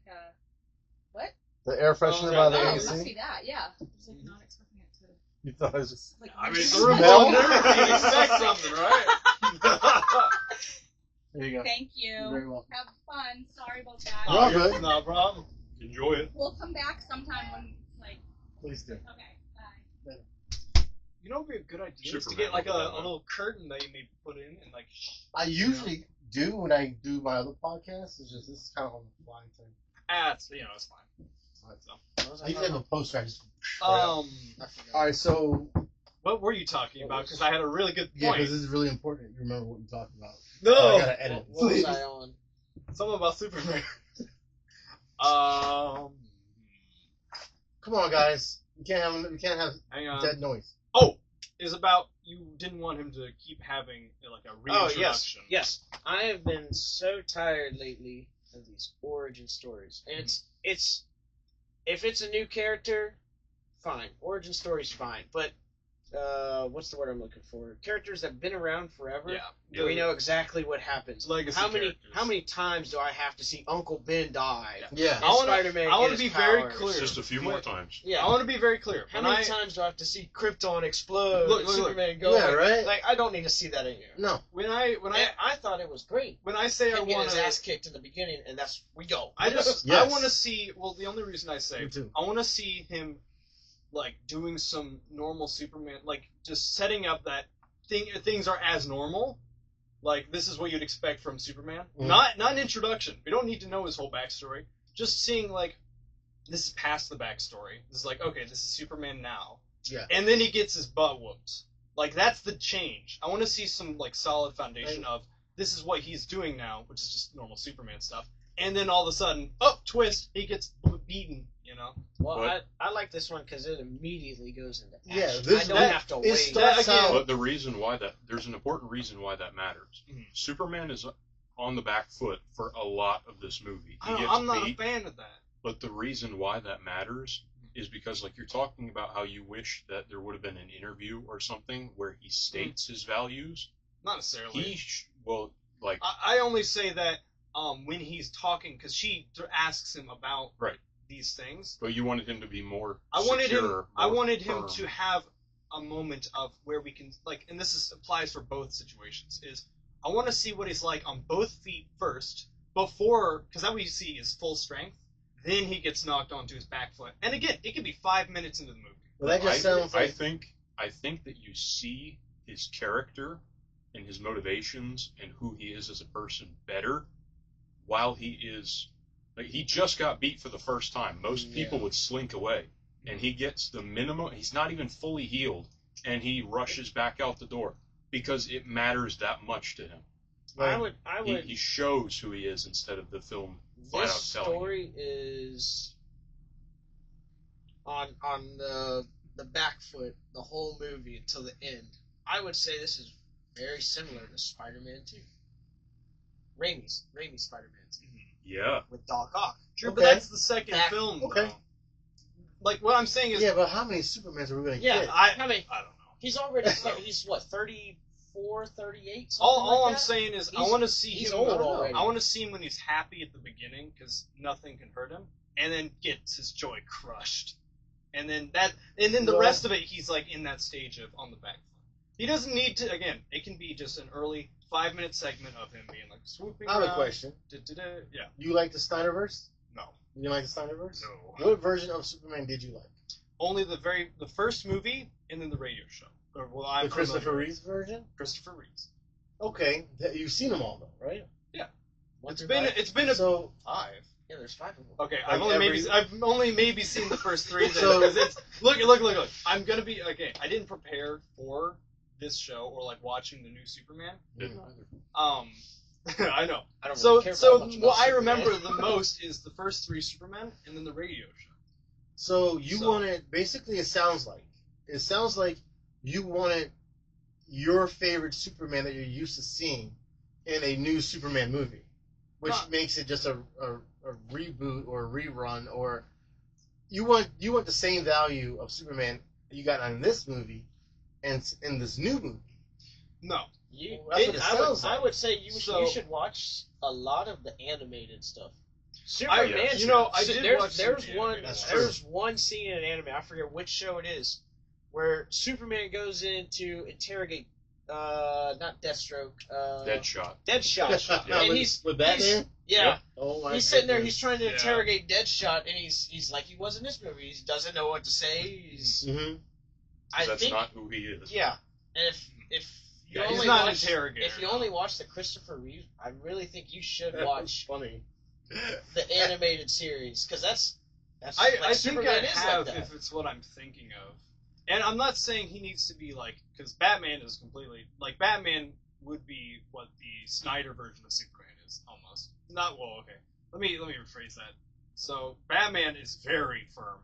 what? The air freshener yeah, by Oh, the it AC? must be that. Yeah. I was like not expecting it to. You thought it was just... Like, I mean, it's a Smell? revolver. You expect something, right? There you go. Thank You're you. very welcome. Have fun. Sorry about that. You're all good. No problem. Enjoy it. We'll come back sometime when, like, Please do. okay, bye. You know what would be a good idea? Is to Superman get like would a do that. little curtain that you maybe put in and like. I usually do when I do my other podcasts. It's just this is kind of on the fly thing. It's it's fine. So. I usually have a poster. I just... Um, Alright, so... what were you talking about? Because I had a really good Yeah, point. because this is really important. You remember what you talked about. No. So I gotta edit. What was I on? Something about Superman. Come on, guys. We can't have Hang on. dead noise. Oh, is about you didn't want him to keep having like a Oh reintroduction. yes. I have been so tired lately of these origin stories, and it's if it's a new character, fine. Origin story's fine, but what's the word I'm looking for? Characters that have been around forever. Yeah. We know exactly what happens. Legacy How many characters. times do I have to see Uncle Ben die? Yeah. And I wanna- Spider-Man I wanna get his be very powers? clear. Just a few more times. Yeah. I want to be very clear. How When many times do I have to see Krypton explode Look, and look, look. Superman go? Yeah, right? Like I don't need to see that in here. No. When I I thought it was great. when I say I Him getting want his ass to, kicked in the beginning, and that's we go. I just Yes. I want to see. Well, the only reason I say Me too. I want to see him like doing some normal Superman, like just setting up that things are as normal. Like this is what you'd expect from Superman. Mhm. Not an introduction. We don't need to know his whole backstory. Just seeing like this is past the backstory. This is like okay, this is Superman now. Yeah. And then he gets his butt whooped. Like that's the change. I want to see some like solid foundation of this is what he's doing now, which is just normal Superman stuff. And then all of a sudden, twist, he gets beaten. You know. Well, But- I like this one because it immediately goes into action. Yeah, this- I don't that have to it wait. starts That again- out... But the reason why there's an important reason why that matters. Mhm. Superman is on the back foot for a lot of this movie. He gets I'm not beat, a fan of that. but the reason why that matters is because, like, you're talking about how you wish that there would have been an interview or something where he states his values. Not necessarily. I only say that when he's talking, because she asks him about Right. these things. But you wanted him to be more I wanted secure, him firm. to have a moment of where we can like, and this applies for both situations. Is I want to see what he's like on both feet first before, because that way you see his full strength. Then he gets knocked onto his back foot, and again, it could be 5 minutes into the movie. Well, that just sounds I like... think that you see his character and his motivations and who he is as a person better while he is like he just got beat for the first time. Most people would slink away, and he gets the minimum. He's not even fully healed, and he rushes back out the door because it matters that much to him. I would. He shows who he is instead of the film flat This out telling you. story is on the back foot the whole movie until the end. I would say this is very similar to Spider-Man 2. Raimi's Spider-Man 2 Yeah. with Doc Ock. True, Okay. but that's the second Back- film. okay. Though. Like what I'm saying is, Yeah, but how many Supermans are we going to Yeah, get? I I mean, don't know. he's already he's what 34, 38. Something All like I'm that? saying is, I He's- want to see he's him. old already. I want to see him when he's happy at the beginning, because nothing can hurt him, and then gets his joy crushed. and then the rest of it, he's like in that stage of on the back foot. He doesn't need to. Again, it can be just an early 5-minute segment of him being like swooping I have around. a question. Yeah. You like the Snyderverse? No. You didn't like the Snyderverse? No. What version of Superman did you like? Only the first movie and then the radio show. Or, well, I'm The Christopher familiar Reeves version? with Christopher Reeves. Okay, you've seen them all though, right? It's been a So 5. Yeah, there's 5 of them. Okay, Like I've only maybe seen the first 3 then, So- because it's look. I'm gonna be okay. I didn't prepare for this show or like watching the new Superman. Didn't either. I know. I don't So really care about much about what I Superman. remember the most is the first 3 Supermen and then the radio show. So you So- wanted, basically it sounds like you wanted your favorite Superman that you're used to seeing in a new Superman movie, which Huh. makes it just a reboot or a rerun, or you want the same value of Superman that you got on this movie and in this new movie. No. That's what it sounds I like. would say you So- should watch a lot of the animated stuff. I Superman, did there's watch some there's of the one animated That's stuff. there's one scene in anime, I forget which show it is, where Superman goes in to interrogate not Deathstroke, Deadshot. Deadshot. Yeah, And with- he's with Batman? he's- yeah. Oh my He's sitting there, goodness. he's trying to Yeah. interrogate Deadshot, and he's like he was in this movie. He doesn't know what to say. He's Mhm. I That's think not who he is. yeah. And if you Yeah, he's only not an watch, interrogator, if you no. only watch the Christopher Reeve, I really think you should That was watch funny. the animated series because that's I like think Superman I is have like that. if it's what I'm thinking of. And I'm not saying he needs to be like, because Batman is completely like Batman would be what the Snyder version of Superman is almost. Not well, okay. Let me rephrase that. So Batman is very firm.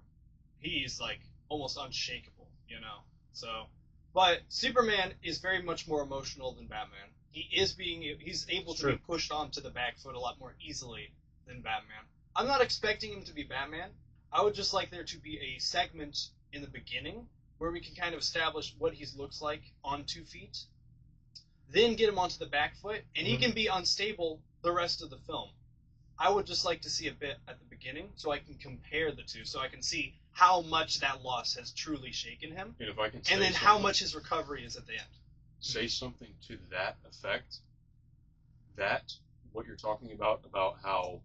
He's like almost unshakable, you know. So, but Superman is very much more emotional than Batman. He's able to True. be pushed onto the back foot a lot more easily than Batman. I'm not expecting him to be Batman. I would just like there to be a segment in the beginning where we can kind of establish what he looks like on 2 feet, then get him onto the back foot, and he Mhm. can be unstable the rest of the film. I would just like to see a bit at the beginning so I can compare the two, so I can see how much that loss has truly shaken him, And if I can say and then how something- much his recovery is at the end. say something to that effect, that what you're talking about how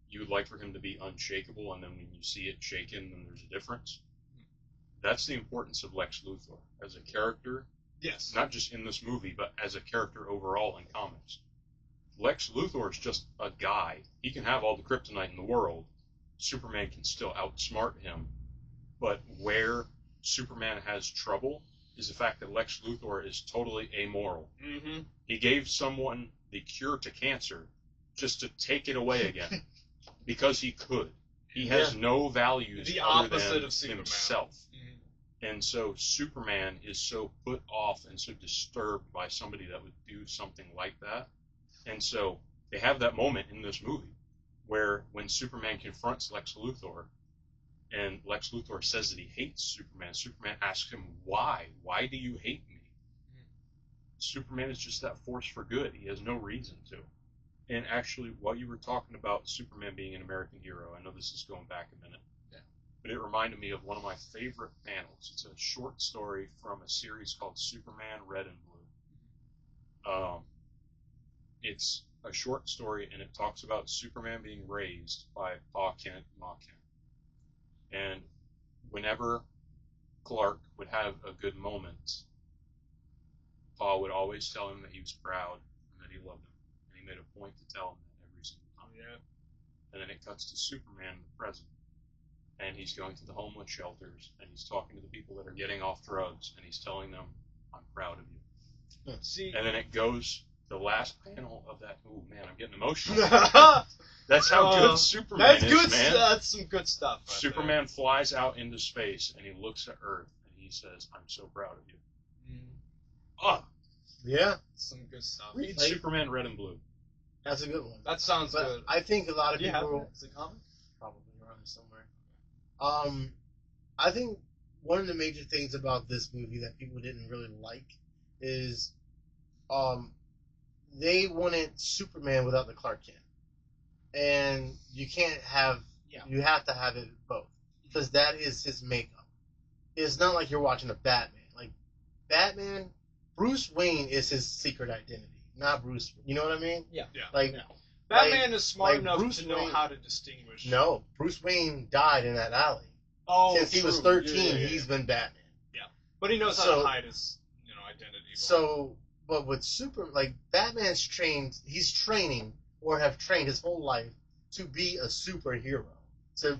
you would like for him to be unshakable, and then when you see it shaken, then there's a difference. That's the importance of Lex Luthor as a character, Yes. not just in this movie, but as a character overall in comics. Lex Luthor is just a guy. He can have all the kryptonite in the world. Superman can still outsmart him. But where Superman has trouble is the fact that Lex Luthor is totally amoral. Mm-hmm. He gave someone the cure to cancer just to take it away again because he could. He has no values The other opposite than of Superman. himself. Mm-hmm. And so Superman is so put off and so disturbed by somebody that would do something like that. And so they have that moment in this movie where when Superman confronts Lex Luthor and Lex Luthor says that he hates Superman, Superman asks him, why? Why do you hate me? Superman is just that force for good. He has no reason to. And actually, while you were talking about Superman being an American hero, I know this is going back a minute, but it reminded me of one of my favorite panels. It's a short story from a series called Superman Red and Blue. It's a short story, and it talks about Superman being raised by Pa Kent and Ma Kent. And whenever Clark would have a good moment, Pa would always tell him that he was proud and that he loved him. And he made a point to tell him that every single time. Yeah. And then it cuts to Superman in the present. And he's going to the homeless shelters, and he's talking to the people that are getting off drugs, and he's telling them, I'm proud of you. See. And then it goes, the last panel of that, oh man, I'm getting emotional. That's That's how good Superman is, good. man. That's some good stuff. Right Superman flies out into space, and he looks at Earth, and he says, I'm so proud of you. there. Oh, Yeah, Some good stuff. read Like- Superman Red and Blue. that's a good one. That sounds But good. I think a lot of Do you have people it? Is it common? probably around here somewhere. I think one of the major things about this movie that people didn't really like is, they wanted Superman without the Clark Kent, and you can't have. Yeah. You have to have it both because that is his makeup. it's not like you're watching a Batman. Like Batman, Bruce Wayne is his secret identity, not Bruce. You know what I mean? Yeah. Like Yeah. Batman is smart like enough Bruce to know Wayne- how to distinguish. no, Bruce Wayne died in that alley. Oh, Since he was true. 13, Yeah. he's been Batman. But he knows how So- to hide his, identity. So, but with Batman's he's training or have trained his whole life to be a superhero, to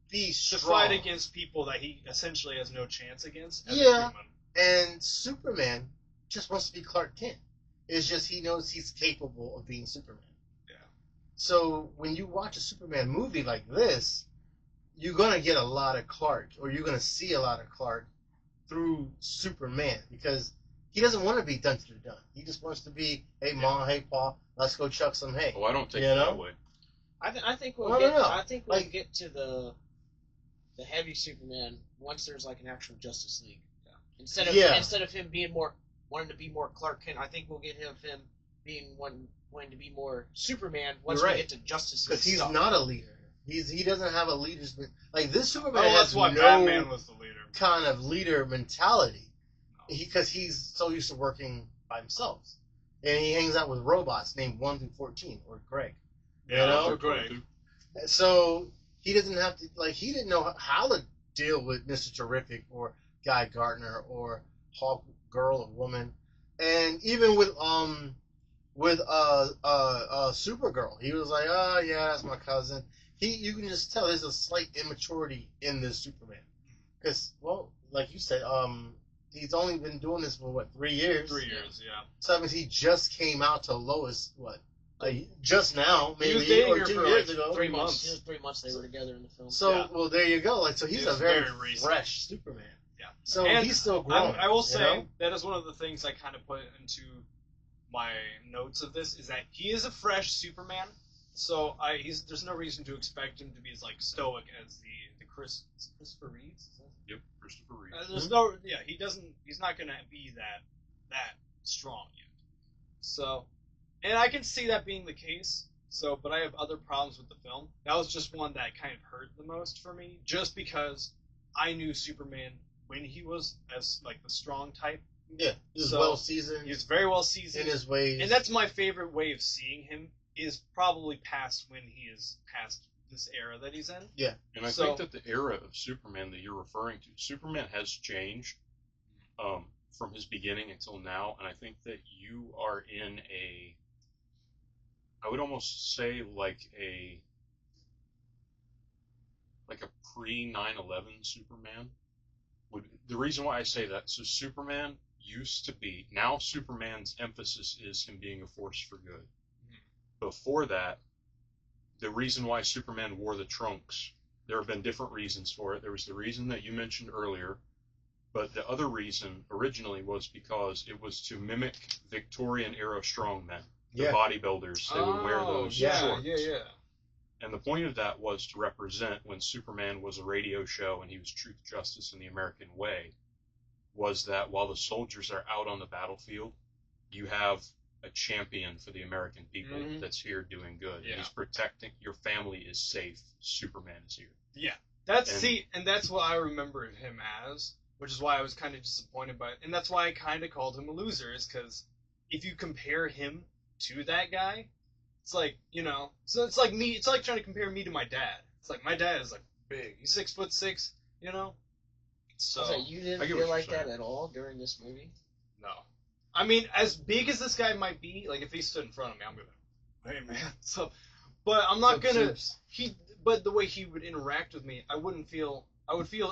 be to strong. fight against people that he essentially has no chance against. As Yeah. a human. And Superman just wants to be Clark Kent. It's just he knows he's capable of being Superman. Yeah. So when you watch a Superman movie like this, you're gonna get a lot of Clark, or you're gonna see a lot of Clark through Superman, because he doesn't want to be done to the done. He just wants to be, hey mom, hey pa, let's go chuck some hay. Oh, I don't take You it know? that way. I think we'll Well, I get. don't know. I think we'll Like- get to the heavy Superman once there's like an actual Justice League. Yeah. Instead of him being more wanting to be more Clark Kent, I think we'll get him being wanting to be more Superman once You're we right. get to Justice League. Because he's stuff. not a leader. He doesn't have a leader's like this Superman Oh, has that's why no Batman was the leader. kind of leader mentality. Because he's so used to working by himself, and he hangs out with robots named 1 through 14 or Greg. Yeah, You know? or Greg. So he doesn't have to he didn't know how to deal with Mr. Terrific or Guy Gardner or Hawk Girl or Woman, and even with Supergirl, he was like, oh yeah, that's my cousin. You can just tell there's a slight immaturity in this Superman, because like you said, he's only been doing this for 3 years. 3 years, yeah. So that means he just came out to Lois just now, He was maybe dating or her 2 for, years like, ago. 3 months. months. It was 3 months they were together in the film. So Yeah. well, there you go. Like so, he's It a was very, very recent. fresh Superman. Yeah. So And he's still growing. I will you say know? that is one of the things I kind of put into my notes of this is that he is a fresh Superman. So there's no reason to expect him to be as like stoic as the Christopher Reeves. Is that- Yep, Christopher Reeve. He's not gonna be that strong yet. So, and I can see that being the case. So, but I have other problems with the film. That was just one that kind of hurt the most for me, just because I knew Superman when he was as like the strong type. Yeah, he was So, well seasoned He was very well in seasoned, his ways. and that's my favorite way of seeing him. Is probably past when he is past this era that he's in. And I So- think that the era of Superman that you're referring to, Superman has changed from his beginning until now, and I think that you are in I would almost say like a pre 9/11 Superman. The reason why I say that, so Superman used to be, now Superman's emphasis is him being a force for good. Before that, the reason why Superman wore the trunks, there have been different reasons for it. There was the reason that you mentioned earlier, but the other reason originally was because it was to mimic Victorian era strongmen, the Yeah. bodybuilders. They would wear those yeah, shorts. yeah. And the point of that was to represent when Superman was a radio show and he was Truth, Justice, and the American Way, was that while the soldiers are out on the battlefield, you have a champion for the American people Mhm. that's here doing good. Yeah. And he's protecting your family is safe. Superman is here. And that's what I remembered him as, which is why I was kind of disappointed by it, and that's why I kind of called him a loser, is because if you compare him to that guy, it's like, so it's like me. It's like trying to compare me to my dad. It's like my dad is like big. He's 6'6", So So you didn't I get feel what like you're saying. that at all during this movie? no, I mean, as big as this guy might be, like if he stood in front of me, I'm gonna, hey man, so, but I'm not gonna. But the way he would interact with me, I would feel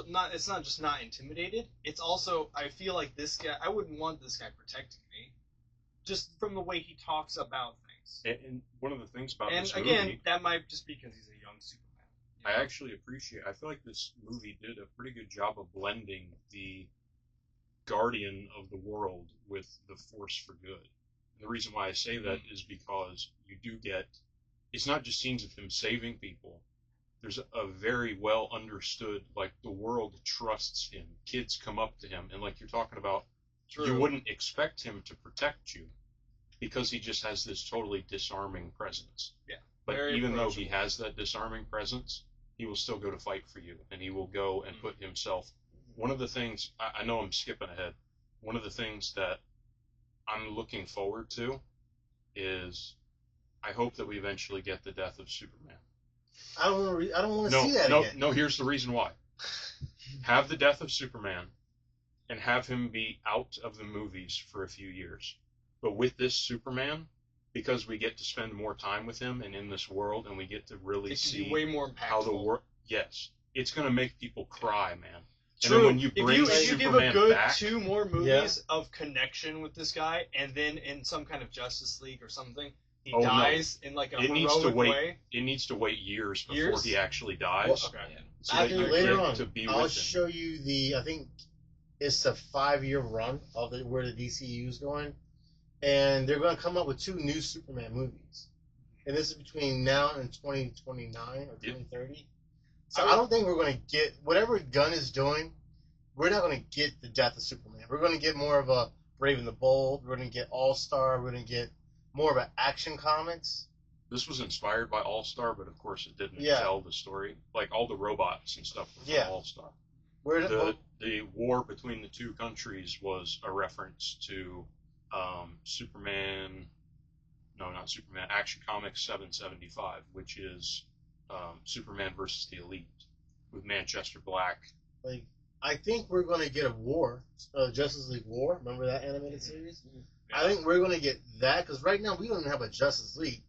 not. It's not just not intimidated. It's also I feel like this guy. I wouldn't want this guy protecting me, just from the way he talks about things. And one of the things about And this again, movie, that might just be because he's a young Superman. I actually appreciate. I feel like this movie did a pretty good job of blending the guardian of the world with the force for good. And the reason why I say that is because you do get. It's not just scenes of him saving people. There's a very well understood, like, the world trusts him. Kids come up to him, and like you're talking about, you wouldn't expect him to protect you because he just has this totally disarming presence. Yeah, But very even though he approachable. has that disarming presence, he will still go to fight for you, and he will go and put himself one of the things, I know I'm skipping ahead, one of the things that I'm looking forward to is I hope that we eventually get the death of Superman. I don't want to see that again. No, here's the reason why. Have the death of Superman and have him be out of the movies for a few years. But with this Superman, because we get to spend more time with him and in this world, and we get to really It can see be way more impactful. how the world. Yes, it's going to make people cry, man. True. And then when you bring if you give Superman a good back, 2 more movies of connection with this guy, and then in some kind of Justice League or something, he Oh, no. dies in like a it needs to heroic wait. way. It needs to wait years before Years? he actually dies. Well, Okay. So that Actually, you later get on, to be I'll with him. show you I think it's a 5-year run of where the DCU is going, and they're going to come up with 2 new Superman movies, and this is between now and 2029 or 2030. So I don't think we're going to get whatever Gunn is doing. We're not going to get the death of Superman. We're going to get more of a Brave and the Bold. We're going to get All Star. We're going to get more of an action comics. This was inspired by All Star, but of course it didn't Yeah. tell the story. Like all the robots and stuff were from Yeah. All Star. We're The war between the 2 countries was a reference to Superman. No, not Superman. Action Comics 775, which is Superman versus the Elite with Manchester Black. like I think we're going to get a war, Justice League War. Remember that animated series? I think we're going to get that because right now we don't even have a Justice League.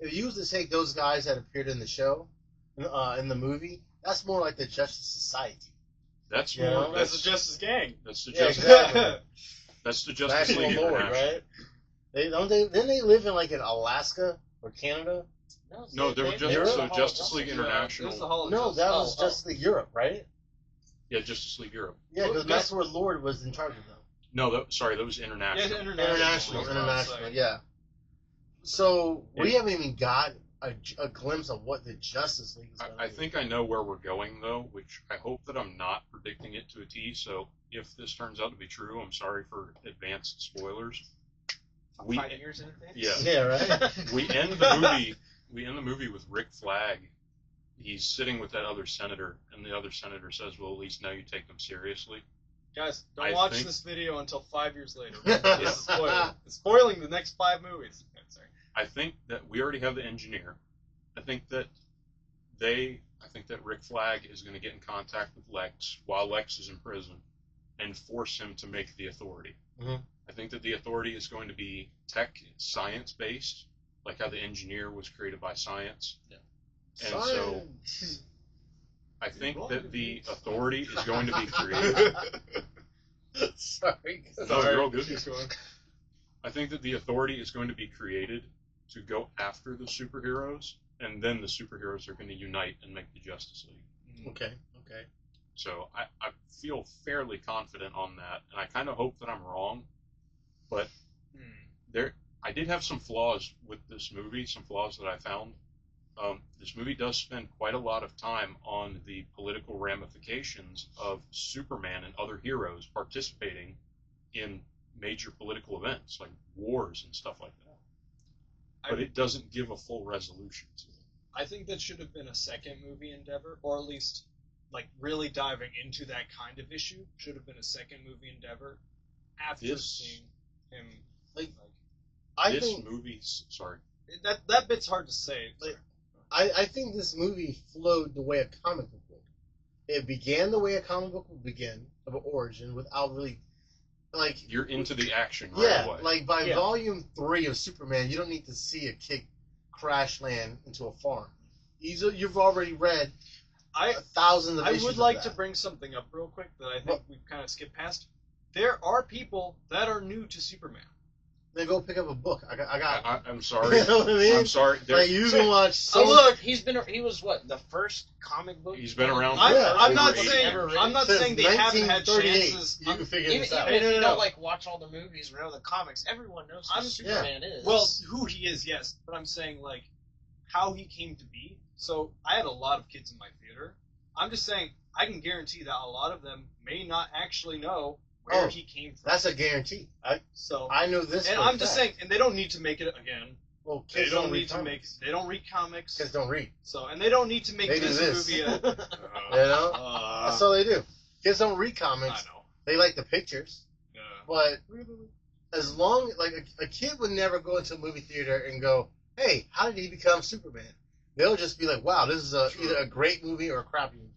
If you used to take those guys that appeared in the show, in the movie, that's more like the Justice Society. That's Yeah. more. That's the Justice Gang. That's the Yeah, Justice. exactly. That's the Justice National League Lord, International. right? Then they live in like in Alaska or Canada. No, they were just Europe? so Justice League It International. was the Hall of No, Justice. that was Justice League Europe, right? Yeah, Justice League Europe. Yeah, because Well, that's where Lord was in charge of them. No, that was international. Yeah, international. International, yeah. So we haven't even got a glimpse of what the Justice League is going to I think I know where we're going, though, which I hope that I'm not predicting it to a T. So if this turns out to be true, I'm sorry for advanced spoilers. 5 years in advance? Yeah. Yeah, right? We end the movie. We end the movie with Rick Flag. He's sitting with that other senator, and the other senator says, "Well, at least now you take them seriously." Guys, don't I watch think- this video until 5 years later. It's a spoiler. It's spoiling the next 5 movies. Okay, sorry. I think that we already have the engineer. I think that Rick Flag is going to get in contact with Lex while Lex is in prison and force him to make the Authority. Mhm. I think that the Authority is going to be science based, like how the engineer was created by science. Yeah. And so I think that the Authority is going to be created. Sorry. No, you're all good. Keep going. I think that the Authority is going to be created to go after the superheroes, and then the superheroes are going to unite and make the Justice League. Okay. So I feel fairly confident on that, and I kind of hope that I'm wrong. But I did have some flaws with this movie, some flaws that I found. This movie does spend quite a lot of time on the political ramifications of Superman and other heroes participating in major political events like wars and stuff like that. But it doesn't give a full resolution to it. I think that should have been a second movie endeavor, or at least like really diving into that kind of issue. Should have been a second movie endeavor after seeing him. I This think movie's sorry. That bit's hard to say. Like, I think this movie flowed the way a comic book would. It began the way a comic book would begin, of an origin, without really, like... You're into the action right Yeah, away. like by volume 3 of Superman, you don't need to see a kid crash land into a farm. You've already read thousands of I issues would of like that. to bring something up real quick that I think we've kind of skipped past. There are people that are new to Superman. Then go pick up a book. I got I'm sorry. You know what I mean? I'm sorry. Like, you can watch... So look, he was what, the first comic book? He's been around for I'm over not 80 saying years. I'm not Since saying they haven't had 1938, chances. You can figure Even, this out. even if you No. don't like watch all the movies or know the comics, everyone knows who Superman is. Well, who he is, yes, but I'm saying like how he came to be. So I had a lot of kids in my theater. I'm just saying I can guarantee that a lot of them may not actually know where he came from. That's a guarantee. I know this. And for a I'm just fact. saying, and they don't need to make it again. Well, They kids don't read need to make. comics. They don't read comics. Kids don't read. So, and they don't need to make They do this this. movie. You know, that's all they do. Kids don't read I comics. know. They like the pictures. Yeah. But as long like a kid would never go into a movie theater and go, "Hey, how did he become Superman?" They'll just be like, "Wow, this is either a great movie or a crappy movie."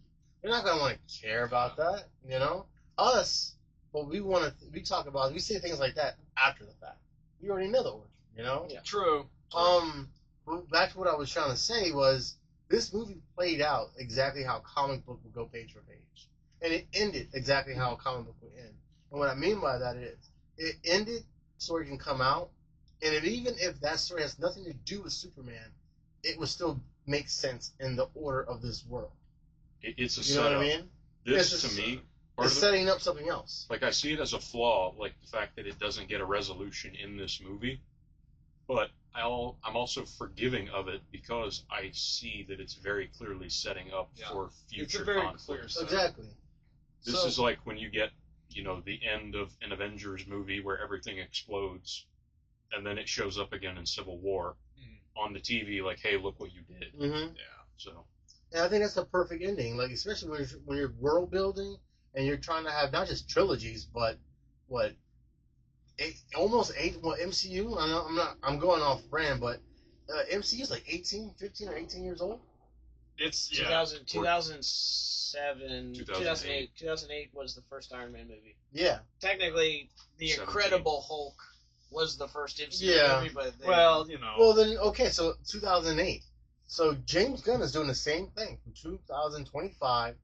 They're not gonna want to care about that, you know. Us, what we we talk about, we say things like that after the fact. We already know the origin, you know. Yeah. True. But back to what I was trying to say was this movie played out exactly how a comic book would go page for page, and it ended exactly how a comic book would end. And what I mean by that is, it ended so it can come out, and even if that story has nothing to do with Superman, it would still make sense in the order of this world. It's a You know setup. what I mean? This, It's to me, part It's of the, setting up something else. like, I see it as a flaw, like the fact that it doesn't get a resolution in this movie. But I'm also forgiving of it because I see that it's very clearly setting up Yeah. for It's future a very conflict. clear setup. Exactly. This So- is like when you get, the end of an Avengers movie where everything explodes, and then it shows up again in Civil War on the TV, like, hey, look what you did. Mm-hmm. Yeah. So, And I think that's the perfect ending, like especially when you're world building and you're trying to have not just trilogies, but almost eight. Well, MCU. I know I'm going off brand, but MCU is like 15 or 18 years old. It's 2000, 2007, 2008. 2008 was the first Iron Man movie. Yeah. Technically, The 17. Incredible Hulk was the first MCU Yeah. movie, but they, Well, Well then, okay, so 2008. So James Gunn is doing the same thing from 2025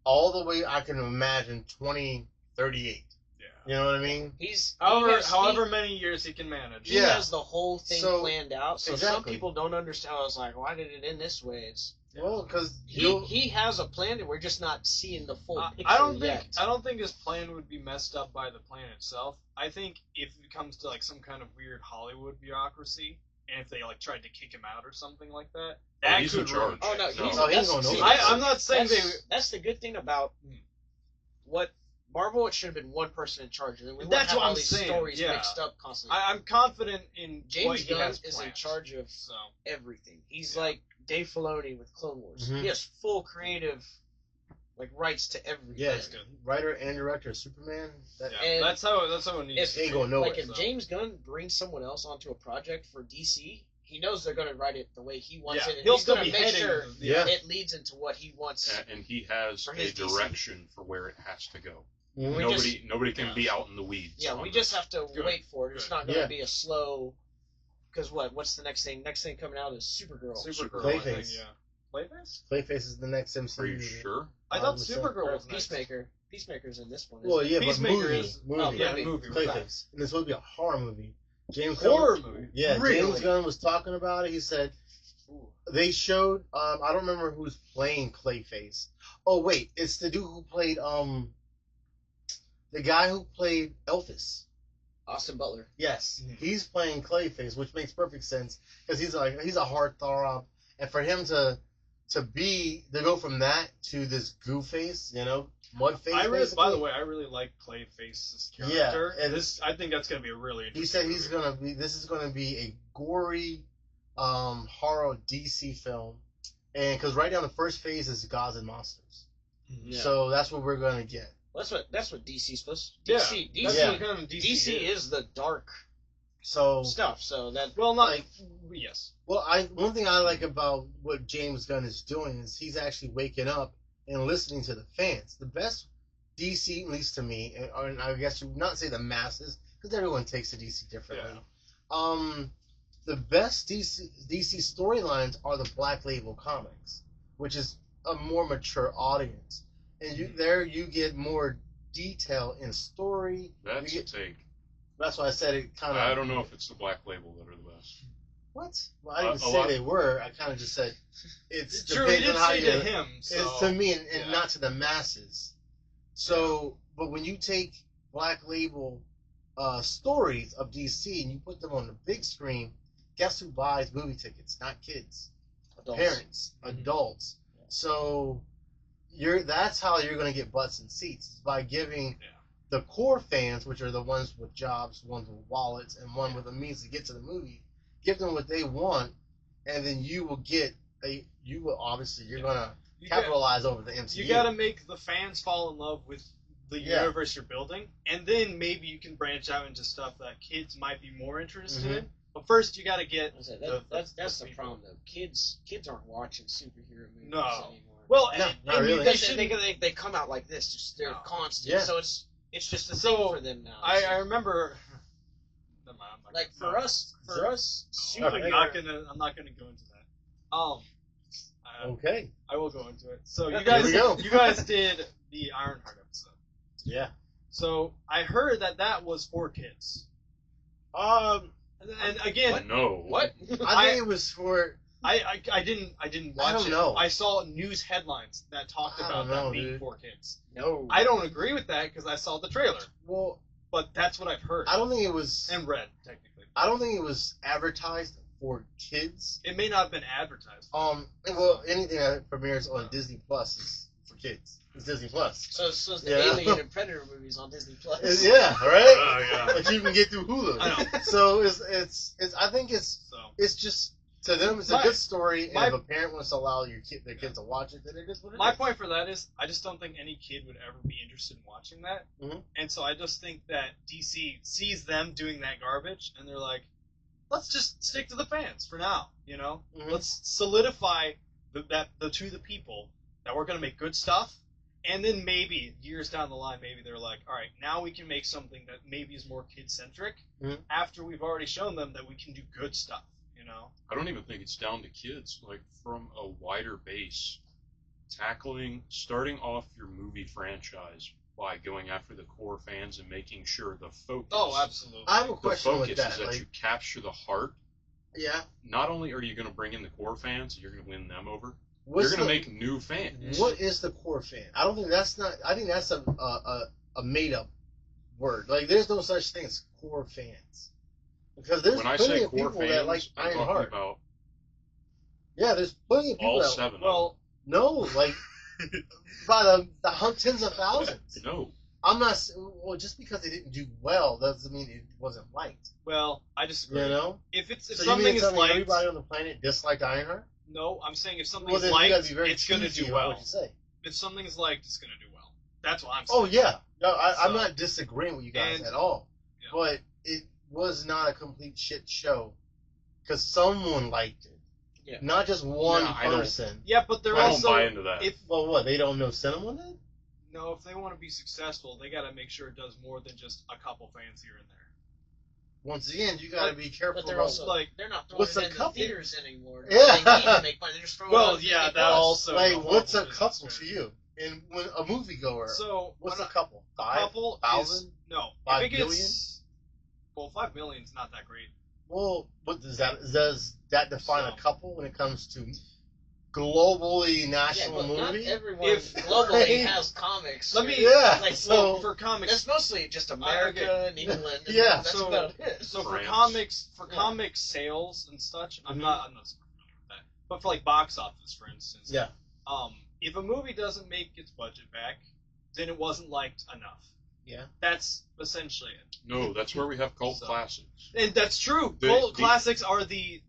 all the way I can imagine 2038. yeah. You know what I mean? he's However many years he can manage. he Yeah. has the whole thing So- planned out. So some exactly. people don't understand. I was like, why did it end this way? It's Well, because he has a plan, and we're just not seeing the full picture I don't yet. think his plan would be messed up by the plan itself. I think if it comes to like some kind of weird Hollywood bureaucracy, and if they like tried to kick him out or something like that, that he's in could ruin charge. Oh no, things. he's, No, he ain't that's, going see, nowhere. I'm not saying that's the good thing about what Marvel. It should have been one person in charge, and then we wouldn't That's have what all I'm these saying, stories yeah. mixed up constantly. I'm confident in what James he Gunn has is in planned. charge of So everything. He's Yeah. like Dave Filoni with Clone Wars. Mhm. He has full creative rights to everything. yeah, That's good. writer and director of Superman. That, yeah, And that's how it needs if- to Ain't be. going nowhere. Like if So- James Gunn brings someone else onto a project for DC, he knows they're going to write it the way he wants Yeah, it, and he'll he's still going be to make heading. sure Yeah. it leads into what he wants. and he has For a his DC. direction for where it has to go. Mhm. We Nobody can yeah. be out in the weeds. Yeah, on we this. just have to Good. wait for it. It's Good. not going to Yeah. be a slow. Because what's the next thing? Next thing coming out is Supergirl. Supergirl, I think, Clayface. yeah. Clayface? Clayface is the next MCU. Are you movie. sure? I thought 100%. Supergirl Or was next. Peacemaker. Peacemaker's in this one. Well, isn't yeah, but Peacemaker movie, is- movie. oh, Yeah, movie. movie. Clayface, and this would be a horror movie. James Horror Gunn, movie. yeah, Really? James Gunn was talking about it. He said Ooh. they showed. I don't remember who's playing Clayface. Oh wait, it's the dude who played the guy who played Elvis. Austin Butler. Yes, Mhm. he's playing Clayface, which makes perfect sense because he's a hard throb, and for him to go from that to this goo face, mud face. By basically. the way, I really like Clayface's Yeah, character. and I think that's gonna be a really he interesting said he's movie. gonna be. This is gonna be a gory, horror DC film, and because right now the first phase is gods and monsters, Yeah. so that's what we're gonna get. That's what DC's supposed. Yeah, DC that's Yeah. what kind of DC is the dark So stuff. So that Well, not like- yes. one thing I like about what James Gunn is doing is he's actually waking up and listening to the fans. The best DC, at least to me, and I guess you would not say the masses, because everyone takes the DC differently. The best DC storylines are the Black Label comics, which is a more mature audience, and you get more detail in story. That's You a get- take. That's why I said it kind of. I don't know if it's the Black Label that are the best. What? Well, I didn't A say lot- they were. I kind of just said it's True, he depends did on how say you. to him. So It's to me and yeah. not to the masses. So, but when you take Black Label stories of DC and you put them on the big screen, guess who buys movie tickets? Not kids, adults. parents, adults. So that's how you're going to get butts and seats is by giving Yeah. the core fans, which are the ones with jobs, ones with wallets, and one with the means to get to the movie, give them what they want, and then you will get you're gonna capitalize over the MCU. You gotta make the fans fall in love with the Yeah. universe you're building, and then maybe you can branch out into stuff that kids might be more interested in. But first, you gotta get That's the people. problem though. Kids aren't watching superhero movies No. anymore. Well, No, and not you- really. they They, shouldn't. they come out like this, just they're No. constant. Yeah. So it's just a So, thing for them now. I remember. Never mind, I'm not like gonna- for us, No, Okay. I'm not gonna go into that. Okay. I will go into it. So you Here guys, we go. you guys did the Ironheart episode. Yeah. So I heard that was for kids. Um, And again, No. what? I think it was for. I didn't watch I don't it. know. I saw news headlines that talked I about don't that know, being dude. for kids. No. I don't agree with that because I saw the trailer, Well, but that's what I've heard I don't think it was. and read technically. I don't think it was advertised for kids. It may not have been advertised. Well, anything that premieres on Disney Plus is for kids. It's Disney Plus. So it's the Yeah. Alien and Predator movies on Disney Plus. Yeah, right. Oh, yeah. Like you can get through Hulu. I know. So it's I think it's So just to them it's a My- good story, and my- if a parent wants to allow their kids to watch it, then it is what it my is. point for that is, I just don't think any kid would ever be interested in watching that. Mhm. And so I just think that DC sees them doing that garbage, and they're like, let's just stick to the fans for now. You know, Mhm. let's solidify to the people that we're gonna make good stuff. And then maybe years down the line, maybe they're like, all right, now we can make something that maybe is more kid-centric. Mhm. After we've already shown them that we can do good stuff, you know. I don't even think it's down to kids. Like, from a wider base, starting off your movie franchise by going after the core fans and making sure the focus. Oh, absolutely. I have a The question with focus that. is that Like, you capture the heart. yeah, Not only are you going to bring in the core fans, you're going to win them over. what's You're going to the- make new fans. What is the core fan? I don't think that's not. I think that's a made up word. Like, there's no such thing as core fans. Because there's When I plenty say of core people that like fans, I'm talking Ironheart. about Yeah, there's plenty of people all that. 7 Well, No, like by the tens of thousands. of them. No. I'm not. Well, just because it didn't do well doesn't mean it wasn't liked. well, I disagree. You know. If So you something mean is to tell me liked, everybody on the planet disliked Ironheart? no, I'm saying if something Well, is then you gotta liked, be very it's gonna choosy do about well. what you say. If something is liked, it's gonna do well. That's what I'm saying. Oh yeah, no, I'm So- not disagreeing with you guys and- at all. Yeah. But it was not a complete shit show because someone liked it. Yeah. Not just one Yeah, I don't- person. Yeah, but they're I don't also buy into that. if Well, what? They don't know cinema then? no, if they want to be successful, they got to make sure it does more than just a couple fans here and there. Once again, you got to be careful. But they're about, also like, they're not throwing what's it a in the couple? theaters anymore. Yeah. They need to make money. They're just throwing Well, it on yeah, Disney that Plus. also- like, a what's a horrible couple business to you? And when a moviegoer, So what's when a couple? a 5? couple 1,000? is no 5 if it billion? gets well, 5 million is not that great. Well, what does that define So- a couple when it comes to globally Yeah, national but not movie? everyone If- globally has comics. Let me Yeah, like, so well, for comics. It's mostly just America and England. And Yeah. that's So- about it. So for France. comics, Yeah. comic sales and such, I'm Mhm. not super familiar with that. But for like box office, for instance, Yeah. If a movie doesn't make its budget back, then it wasn't liked enough. Yeah. That's essentially it. No, that's where we have cult So- classics. And that's true. The- Cult the- classics are the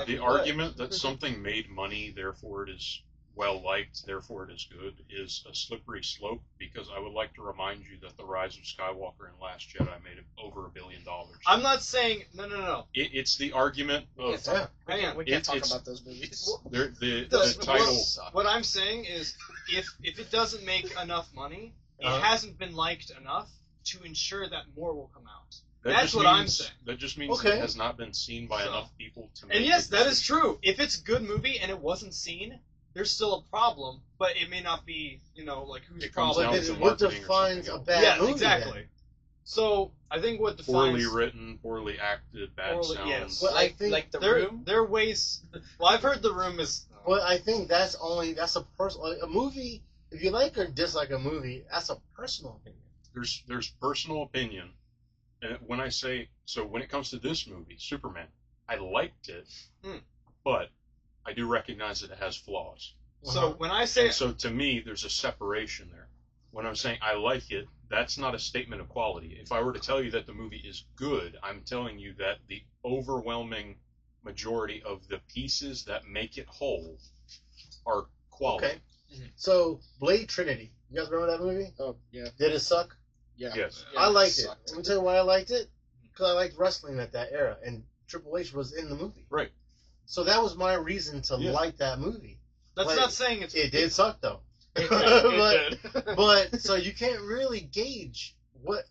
The argument that something made money, therefore it is well liked, therefore it is good, is a slippery slope, because I would like to remind you that The Rise of Skywalker and Last Jedi made over $1 billion. I'm not saying no. It's the argument of Yeah. Hang on. We can't It's- talk it's- about those movies. the Does- title. What I'm saying is, if it doesn't make enough money, it Uh-huh. hasn't been liked enough to ensure that more will come out. That That's just what I'm means- saying. That just means Okay. it has not been seen by So- enough people to make And yes, a that is decision. true. If it's a good movie and it wasn't seen, there's still a problem, but it may not be, like whose It comes problem. down But to then what marketing or defines something a else. bad Yeah, movie? exactly. Then? So I think what defines Poorly written, poorly acted, bad Poorly- sound. yes. Well, I think like the there room. there are ways. Well, I've heard The Room is. But I think that's a personal. A movie, if you like or dislike a movie, that's a personal opinion. There's personal opinion, and when I say so, when it comes to this movie, Superman, I liked it, but I do recognize that it has flaws. So when I say And so to me, there's a separation there. When I'm saying I like it, that's not a statement of quality. If I were to tell you that the movie is good, I'm telling you that the overwhelming majority of the pieces that make it whole are quality. Okay. So, Blade Trinity. You guys remember that movie? Oh yeah. Did it suck? Yeah. Yes. Yeah, I liked it. sucked. Let me tell you why I liked it. Because I liked wrestling at that era, and Triple H was in the movie. Right. So that was my reason to Yeah. like that movie. That's But not saying It did suck though. It did. But so you can't really gauge what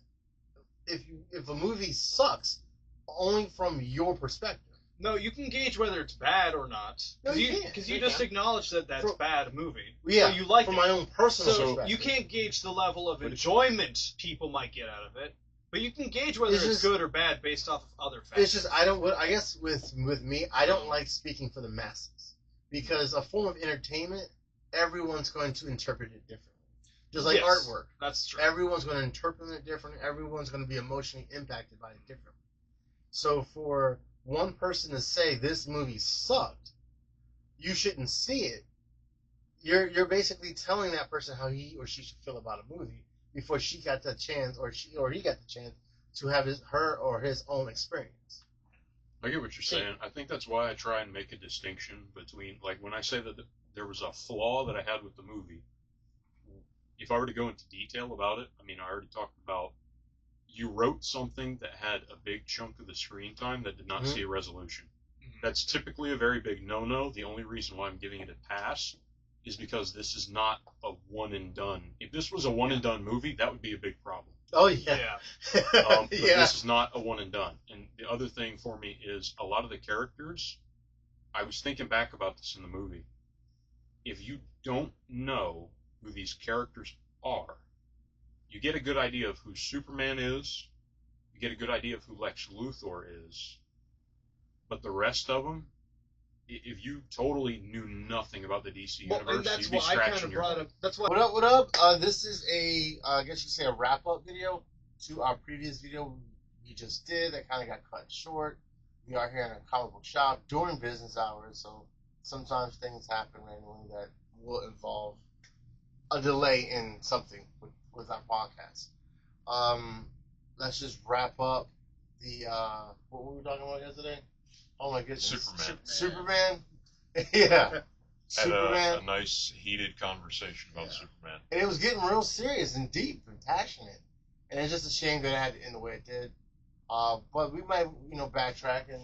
if a movie sucks only from your perspective. No, you can gauge whether it's bad or not. No, you can't. Because you You just can't. acknowledge that that's For- bad movie. Yeah, So you like from it. my own personal So perspective. you can't gauge the level of enjoyment people might get out of it, but you can gauge whether It's it's just- good or bad based off of other factors. It's just I guess with me, I don't like speaking for the masses because a form of entertainment, everyone's going to interpret it differently. Just like Yes. artwork, That's true. everyone's going to interpret it differently. Everyone's going to be emotionally impacted by it differently. So for one person to say this movie sucked, you shouldn't see it. You're basically telling that person how he or she should feel about a movie before she got the chance or he got the chance to have her or his own experience. I get what you're saying. I think that's why I try and make a distinction between, like, when I say that there was a flaw that I had with the movie, if I were to go into detail about it, I mean, I already talked about you wrote something that had a big chunk of the screen time that did not see a resolution. That's typically a very big no-no. The only reason why I'm giving it a pass is because this is not a one-and-done. If this was a one-and-done movie, that would be a big problem. Oh yeah, Yeah. But yeah. this is not a one and done. And the other thing for me is a lot of the characters, I was thinking back about this in the movie. If you don't know who these characters are, you get a good idea of who Superman is, you get a good idea of who Lex Luthor is, but the rest of them, if you totally knew nothing about the DC Well, universe, and that's you'd be why I kind scratching of your brought head. up. That's why. What up? What up? This is I guess you say a wrap up video to our previous video we just did that kind of got cut short. We are here in a comic book shop during business hours, so sometimes things happen randomly that will involve a delay in something with our podcast. Let's just wrap up the what were we talking about yesterday? Oh my goodness, Superman. Yeah, Had Superman. a nice heated conversation about Superman. And it was getting real serious and deep and passionate. And it's just a shame that it had to end the way it did. But we might, backtrack and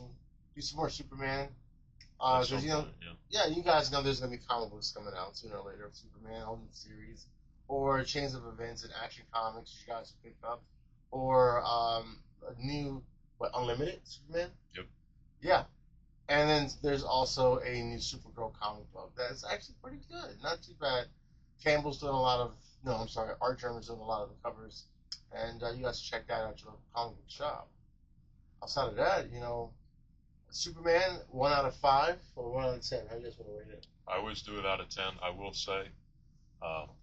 do some more Superman. At Because, some point, yeah, you guys know there's going to be comic books coming out sooner or later of Superman, a whole new series. Or chains of events and Action Comics you guys will pick up. Or a new, Unlimited Superman? Yep. Yeah. And then there's also a new Supergirl comic book that's actually pretty good. Not too bad. Campbell's doing Art German's doing a lot of the covers. And you guys check that out at your local comic book shop. Outside of that, Superman, 1 out of 5 or 1 out of 10? How do you guys want to rate it? I always do it out of 10. I will say,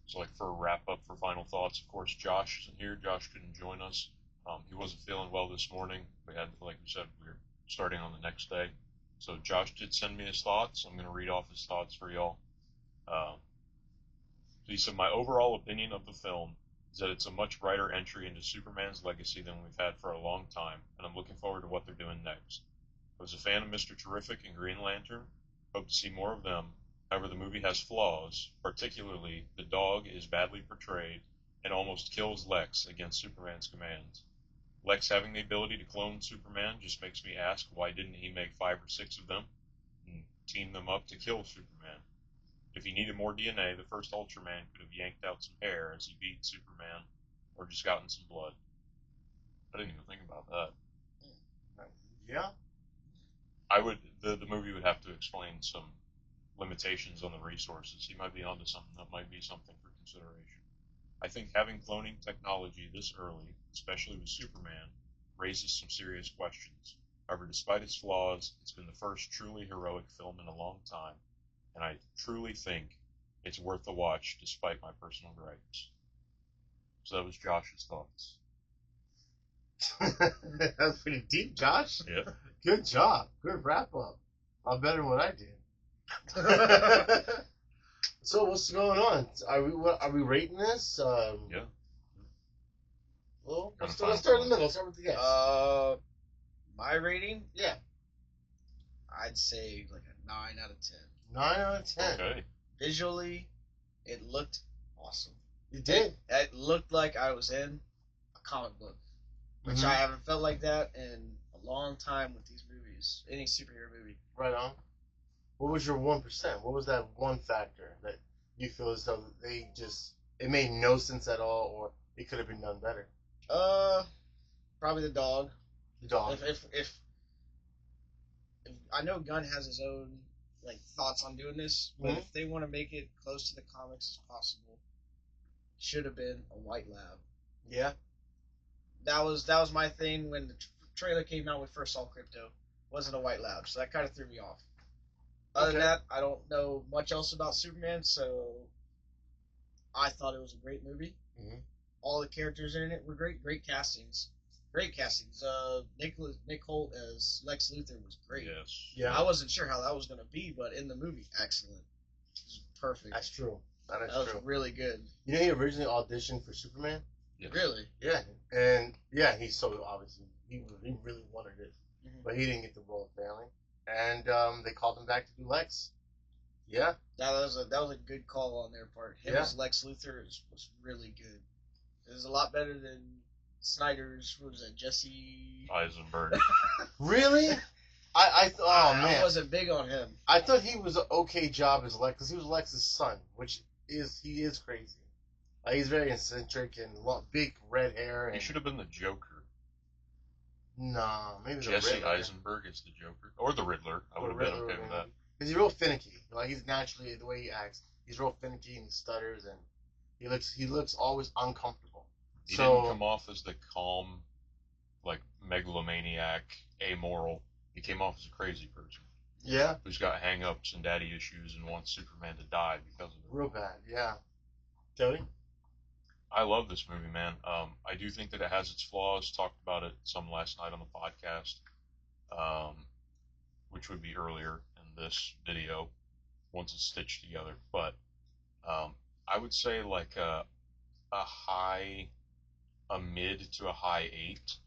so like for a wrap up for final thoughts, of course, Josh isn't here. Josh couldn't join us. He wasn't feeling well this morning. Like we said, we were starting on the next day. So Josh did send me his thoughts. I'm going to read off his thoughts for y'all. He said, my overall opinion of the film is that it's a much brighter entry into Superman's legacy than we've had for a long time, and I'm looking forward to what they're doing next. I was a fan of Mr. Terrific and Green Lantern. Hope to see more of them. However, the movie has flaws, particularly the dog is badly portrayed and almost kills Lex against Superman's commands. Lex having the ability to clone Superman just makes me ask why didn't he make 5 or 6 of them and team them up to kill Superman? If he needed more DNA, the first Ultraman could have yanked out some hair as he beat Superman, or just gotten some blood. I didn't even think about that. Yeah. The movie would have to explain some limitations on the resources. He might be onto something that might be something for consideration. I think having cloning technology this early, especially with Superman, raises some serious questions. However, despite its flaws, it's been the first truly heroic film in a long time, and I truly think it's worth a watch despite my personal gripes. So that was Josh's thoughts. That was pretty deep, Josh. Yeah. Good job. Good wrap up. A lot better than what I did. So what's going on? Are we rating this? Yeah. Well, let's Final start in the thoughts. middle. Let's start with the guest. My rating, Yeah. I'd say like a 9 out of 10. 9 out of 10. Okay. visually, it looked awesome. You did. It looked like I was in a comic book, which Mhm. I haven't felt like that in a long time with these movies, any superhero movie. Right on. What was your 1%? What was that one factor that you feel as though it made no sense at all, or it could have been done better? Probably the dog. The dog. If I know Gunn has his own like thoughts on doing this, but Mhm. if they want to make it close to the comics as possible, it should have been a white lab. Yeah. That was my thing when the trailer came out with first saw Crypto. Wasn't a white lab, so that kind of threw me off. Other than Okay. that, I don't know much else about Superman, so I thought it was a great movie. Mhm. All the characters in it were great. Great castings. Nick Holt as Lex Luthor was great. Yes. Yeah. I wasn't sure how that was going to be, but in the movie, excellent. It was perfect. That's true. That is That was true. really good. You know, he originally auditioned for Superman. Yes. Really. Yeah, and yeah, he so obviously he really wanted it, Mhm. but he didn't get the role apparently, and they called him back to do Lex. Yeah, That was a good call on their part. Him Yeah. as Lex Luthor was really good. It was a lot better than Snyder's. What was that? Jesse. Eisenberg. really? Oh man, I wasn't big on him. I thought he was an okay job as Lex because he was Lex's son, which he is crazy. He's very eccentric and big red hair. And He should have been the Joker. Nah, maybe the Jesse Riddler. Eisenberg is the Joker. Or the Riddler. I would have been okay with that. Because he's real finicky. Like he's naturally the way he acts. He's real finicky and he stutters and he looks always uncomfortable. He So didn't come off as the calm, like, megalomaniac, amoral. He came off as a crazy person yeah, who's got hang-ups and daddy issues and wants Superman to die because of it. real bad. Yeah, Jody. I love this movie, man. I do think that it has its flaws. Talked about it some last night on the podcast, which would be earlier in this video once it's stitched together. But I would say like a mid to a high 8.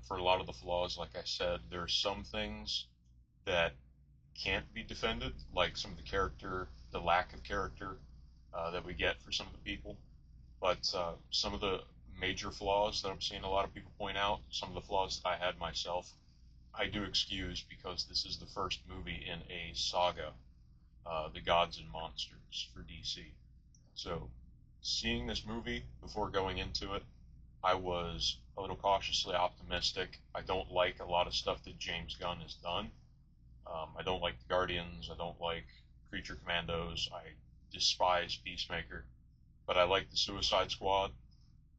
For a lot of the flaws, like I said, there are some things that can't be defended, like some of the lack of character that we get for some of the people. But some of the major flaws that I'm seeing a lot of people point out, some of the flaws that I had myself, I do excuse because this is the first movie in a saga, The Gods and Monsters for DC. So seeing this movie before going into it, I was a little cautiously optimistic. I don't like a lot of stuff that James Gunn has done. I don't like the Guardians. I don't like Creature Commandos. I despise Peacemaker. But I like the Suicide Squad,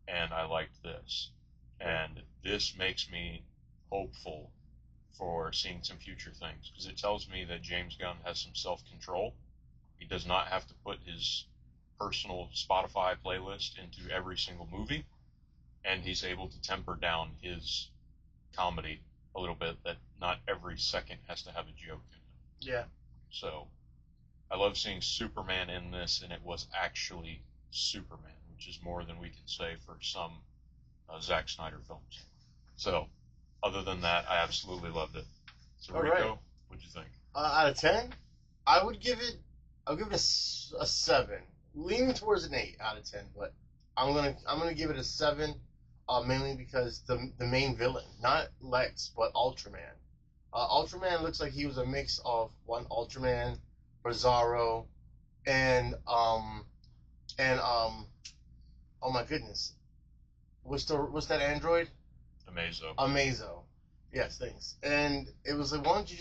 and I liked this. And this makes me hopeful for seeing some future things, because it tells me that James Gunn has some self-control. He does not have to put his personal Spotify playlist into every single movie, and he's able to temper down his comedy a little bit, that not every second has to have a joke in it. Yeah. So I love seeing Superman in this, and it was actually Superman, which is more than we can say for some Zack Snyder films. So other than that, I absolutely loved it. So All Rico, right. what'd you think? Out of 10, I'll give it a 7, leaning towards an 8 out of 10, but I'm gonna give it a 7, mainly because the main villain, not Lex, but Ultraman. Ultraman looks like he was a mix of one Ultraman, Bizarro, and oh my goodness, what's that android? Amazo. Yes, thanks. And it was like, why don't you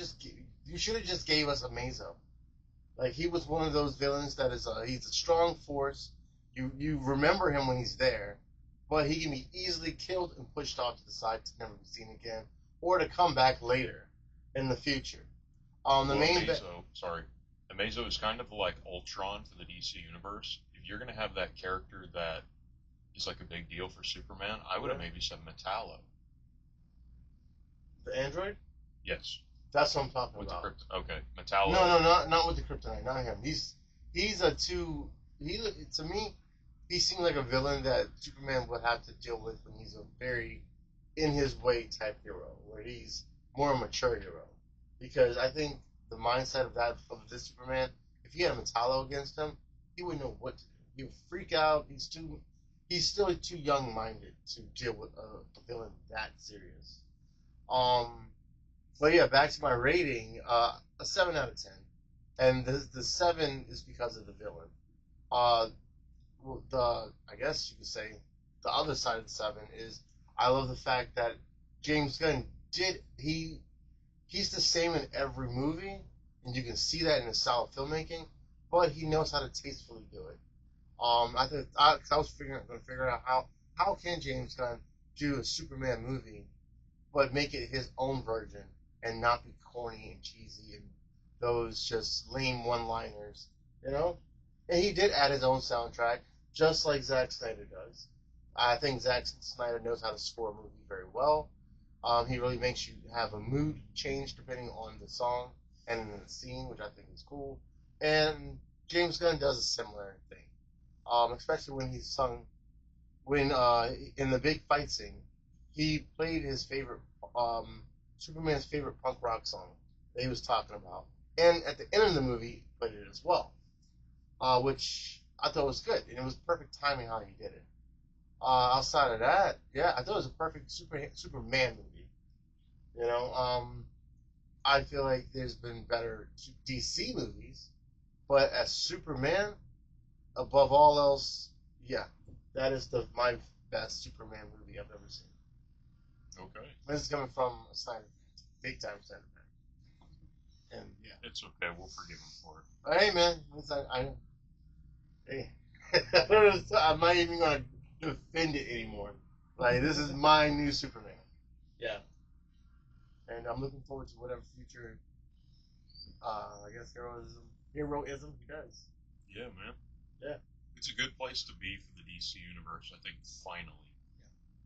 should have just gave us Amazo. Like, he was one of those villains that he's a strong force. You remember him when he's there, but he can be easily killed and pushed off to the side to never be seen again, or to come back later in the future. Amazo is kind of like Ultron for the DC universe. If you're gonna have that character that is like a big deal for Superman, I would have maybe said Metallo. The android? Yes. That's what I'm talking With about. the okay, Metallo. No, not with the kryptonite, not him. To me, he seemed like a villain that Superman would have to deal with when he's a very in his way type hero, where he's more a mature hero. Because I think the mindset of this Superman if he had a Metallo against him, he wouldn't know what to do. He would freak out. He's still too young-minded to deal with a villain that serious. But yeah, back to my rating, a 7 out of 10, and the 7 is because of the villain. I guess you could say the other side of the 7 is I love the fact that James Gunn he's the same in every movie, and you can see that in his style of filmmaking, but he knows how to tastefully do it. I was going to figure out how can James Gunn do a Superman movie, but make it his own version and not be corny and cheesy and those just lame one-liners, you know? And he did add his own soundtrack, just like Zack Snyder does. I think Zack Snyder knows how to score a movie very well. He really makes you have a mood change depending on the song and in the scene, which I think is cool. And James Gunn does a similar thing, especially when in the big fight scene, he played his favorite, Superman's favorite punk rock song that he was talking about. And at the end of the movie, he played it as well, which I thought was good. And it was perfect timing how he did it. Outside of that, yeah, I thought it was a perfect Superman movie. You know, I feel like there's been better DC movies, but as Superman, above all else, yeah, that is my best Superman movie I've ever seen. Okay. This is coming from a Snyder fan, big time Snyder fan, and yeah, It's okay. We'll forgive him for it. but hey man, hey, I'm not even gonna defend it anymore. Like this is my new Superman. Yeah. And I'm looking forward to whatever future, I guess, heroism he does. Yeah, man. Yeah. It's a good place to be for the DC universe, I think, finally.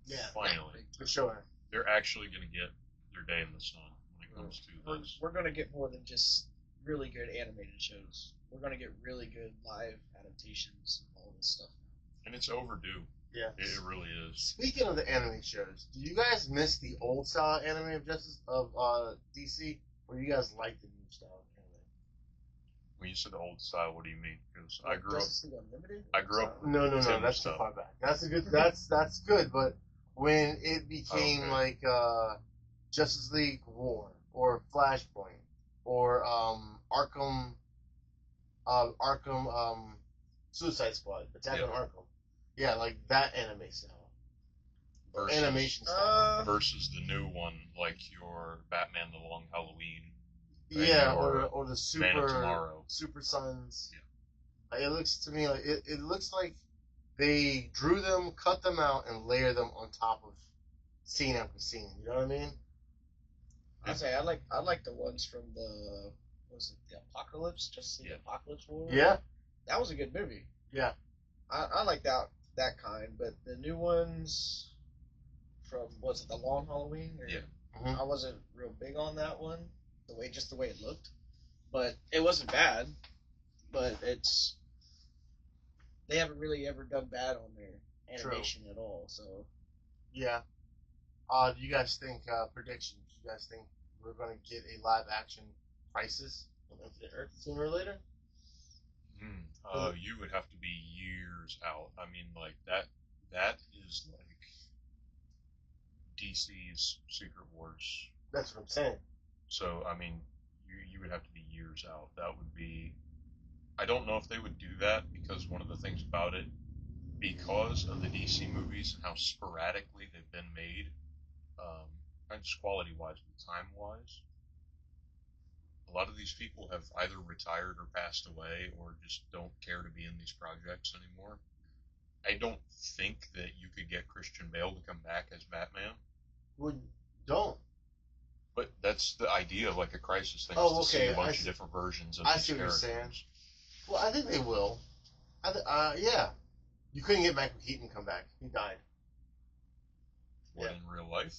Yeah. Finally. For sure. They're actually going to get their day in the sun when it comes to this. We're going to get more than just really good animated shows. We're going to get really good live adaptations of all this stuff. And it's overdue. Yeah. It really is. Speaking of the anime shows, do you guys miss the old style anime of DC, or do you guys like the new style anime? When you said old style, what do you mean? Because I grew up. Justice League Unlimited? I grew up. No, Tim that's too stuff. far back. That's a good. That's good. But when it became Okay. like Justice League War or Flashpoint or Arkham Suicide Squad, Attack on Arkham, yeah, like that anime style, Versus, animation style. versus the new one, like your Batman: The Long Halloween. Yeah, or or the Man of Tomorrow. Super Sons. Yeah. It looks to me like it looks like they drew them, cut them out, and layer them on top of scene after scene. You know what I mean? I say I like the ones from the the Apocalypse, just the Apocalypse War. Yeah. That was a good movie. Yeah. I like that kind, but the new ones from was it the Long Halloween? Or, Yeah. Mhm. I wasn't real big on that one. The way it looked, but it wasn't bad. But they haven't really ever done bad on their animation at all. So Yeah. Do you guys think predictions? Do you guys think we're going to get a live action Crisis on Infinite Earth sooner or later? You would have to be years out. I mean, like that is like DC's Secret Wars. That's what I'm saying. So, I mean, you would have to be years out. That would be. I don't know if they would do that because one of the things about it, because of the DC movies and how sporadically they've been made, not just quality-wise, but time-wise, a lot of these people have either retired or passed away or just don't care to be in these projects anymore. I don't think that you could get Christian Bale to come back as Batman. Well, don't. But that's the idea of like a Crisis thing, Oh, is to see okay, a bunch of different versions of I these see what you're characters. saying. Well, I think they will. Yeah. You couldn't get Michael Keaton to come back. He died. What, Yeah. in real life?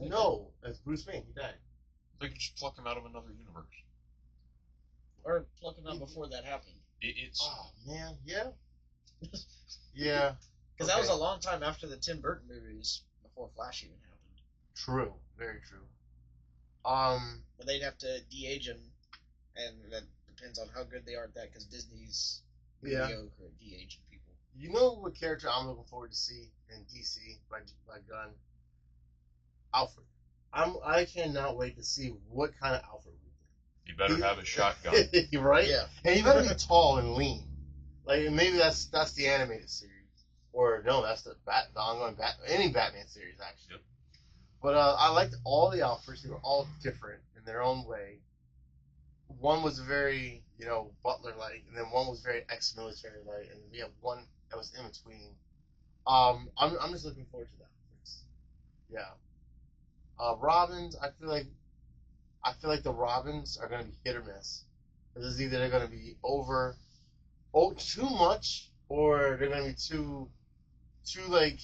No, as Bruce Wayne. He died. They could just pluck him out of another universe. or plucking up before that happened. It's Oh, man. Yeah. Yeah. Because that was a long time after the Tim Burton movies, before Flash even happened. True. Very true. But they'd have to de-age him, and that depends depends on how good they are at that, because Disney's Yeah. mediocre at de-aging people. You know what character I'm looking forward to see in DC by Gunn? Alfred. I cannot wait to see what kind of Alfred we get. You better have a shotgun. Right? Yeah. And you better be tall and lean. Like maybe that's the animated series, or no, that's the ongoing any Batman series actually. Yep. But I liked all the Alfreds. They were all different in their own way. One was very Butler-like, and then one was very ex-military-like, and we have one that was in between. I'm just looking forward to that. Yeah. Robins, I feel like the Robins are gonna be hit or miss. This is either they're gonna be too much, or they're gonna be too like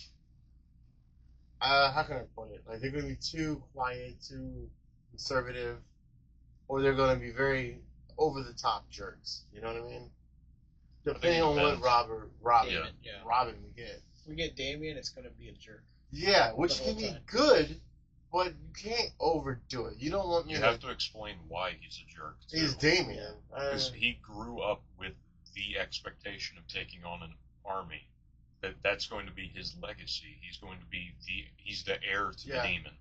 how can I put it? Like they're gonna be too quiet, too conservative, or they're gonna be very over the top jerks. You know what I mean? Depending on what Robin we get. If we get Damien, it's going to be a jerk. Yeah, which The whole can be time. good, but you can't overdo it. You don't want me You to. have to explain why he's a jerk. Too. He's Damien. Because he grew up with the expectation of taking on an army. That's going to be his legacy. He's going to be he's the heir to the demon.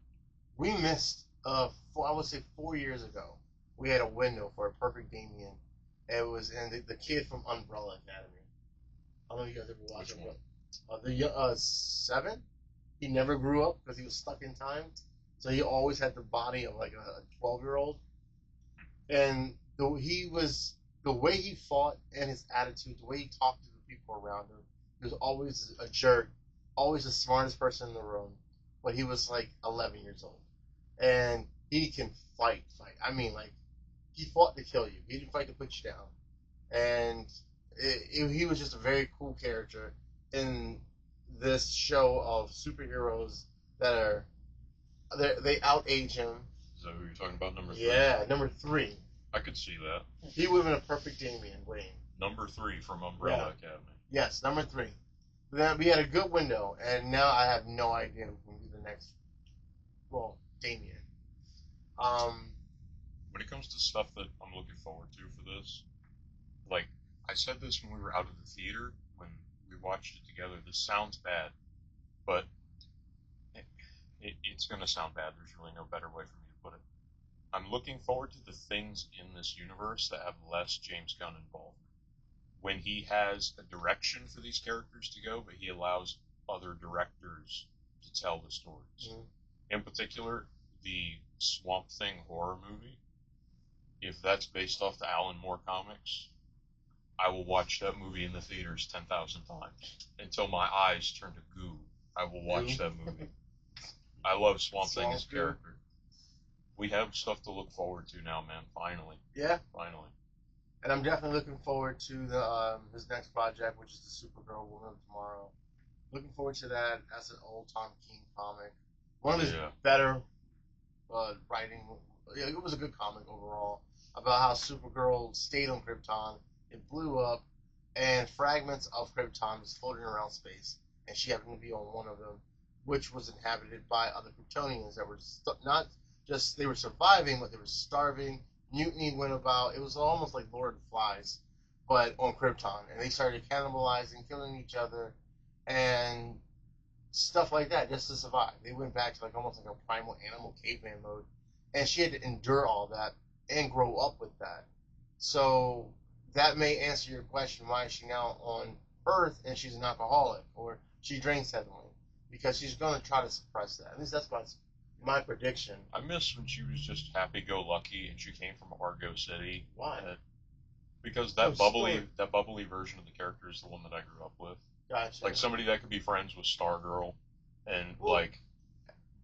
We missed I would say 4 years ago. We had a window for a perfect Damien. It was the kid from Umbrella Academy. I don't know if you guys ever watched it. 7. He never grew up because he was stuck in time. So he always had the body of like a 12-year-old. And the way he fought and his attitude, the way he talked to the people around him, he was always a jerk, always the smartest person in the room. But he was like 11 years old. And he can fight. I mean, like, he fought to kill you. He didn't fight to put you down. And he was just a very cool character in this show of superheroes that they outage him. Is that who you're talking about, number 3? Yeah, number 3. I could see that. He would have been a perfect Damian Wayne. Number 3 from Umbrella Academy. Yes, number 3. Then we had a good window, and now I have no idea who will be the next. Well, Damian. When it comes to stuff that I'm looking forward to for this, like I said this when we were out of the theater when we watched it together. This sounds bad, but it's going to sound bad. There's really no better way for me to put it. I'm looking forward to the things in this universe that have less James Gunn involved. When he has a direction for these characters to go, but he allows other directors to tell the stories. Mm-hmm. In particular, the Swamp Thing horror movie, if that's based off the Alan Moore comics, I will watch that movie in the theaters 10,000 times until my eyes turn to goo. I will watch that movie. I love Swamp Thing as a character. We have stuff to look forward to now, man. Finally. Yeah. Finally. And I'm definitely looking forward to his next project, which is the Supergirl Woman of Tomorrow. Looking forward to that. That's an old Tom King comic. One of his better writing. Yeah, it was a good comic overall about how Supergirl stayed on Krypton. It blew up, and fragments of Krypton was floating around space, and she happened to be on one of them, which was inhabited by other Kryptonians that were not just they were surviving, but they were starving. Mutiny went about. It was almost like Lord of the Flies, but on Krypton, and they started cannibalizing, killing each other, and stuff like that just to survive. They went back to like almost like a primal animal caveman mode, and she had to endure all that and grow up with that. So that may answer your question: why is she now on Earth and she's an alcoholic, or she drinks heavily? Because she's going to try to suppress that. At least that's my prediction. I miss when she was just happy-go-lucky and she came from Argo City. Why? Because that bubbly version of the character is the one that I grew up with. Gotcha. Like somebody that could be friends with Stargirl and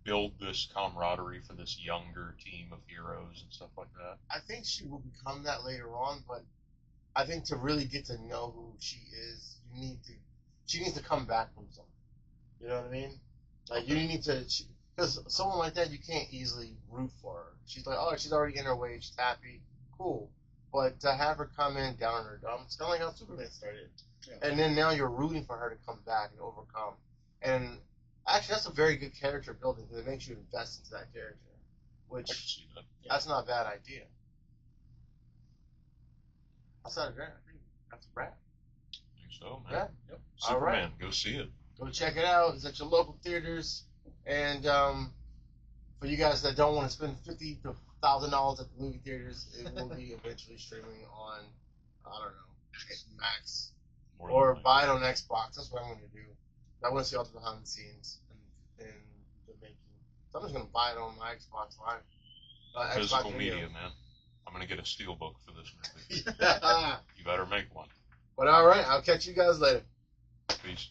build this camaraderie for this younger team of heroes and stuff like that. I think she will become that later on, but I think to really get to know who she is, she needs to come back from something. You know what I mean? Like you need to, because someone like that you can't easily root for her. She's like, oh, she's already in her way, she's happy, cool. But to have her come in down in her dumps, kind of like how Superman started. Yeah. And then now you're rooting for her to come back and overcome. And actually, that's a very good character building because it makes you invest into that character. Which, I can see that. That's not a bad idea. Outside of that, I think that's a wrap. I think so, man. Yeah. Yep. All right. Superman, go see it. Go check it out. It's at your local theaters. And for you guys that don't want to spend $50 to $1,000 at the movie theaters, it will be eventually streaming on, I don't know, Max. More Or than buy it on Xbox. That's what I'm going to do. I want to see all the behind the scenes and the making. So I'm just going to buy it on my Xbox Live. physical Xbox media, Video. man. I'm gonna get a steelbook for this movie. Yeah. You better make one. But all right, I'll catch you guys later. Peace.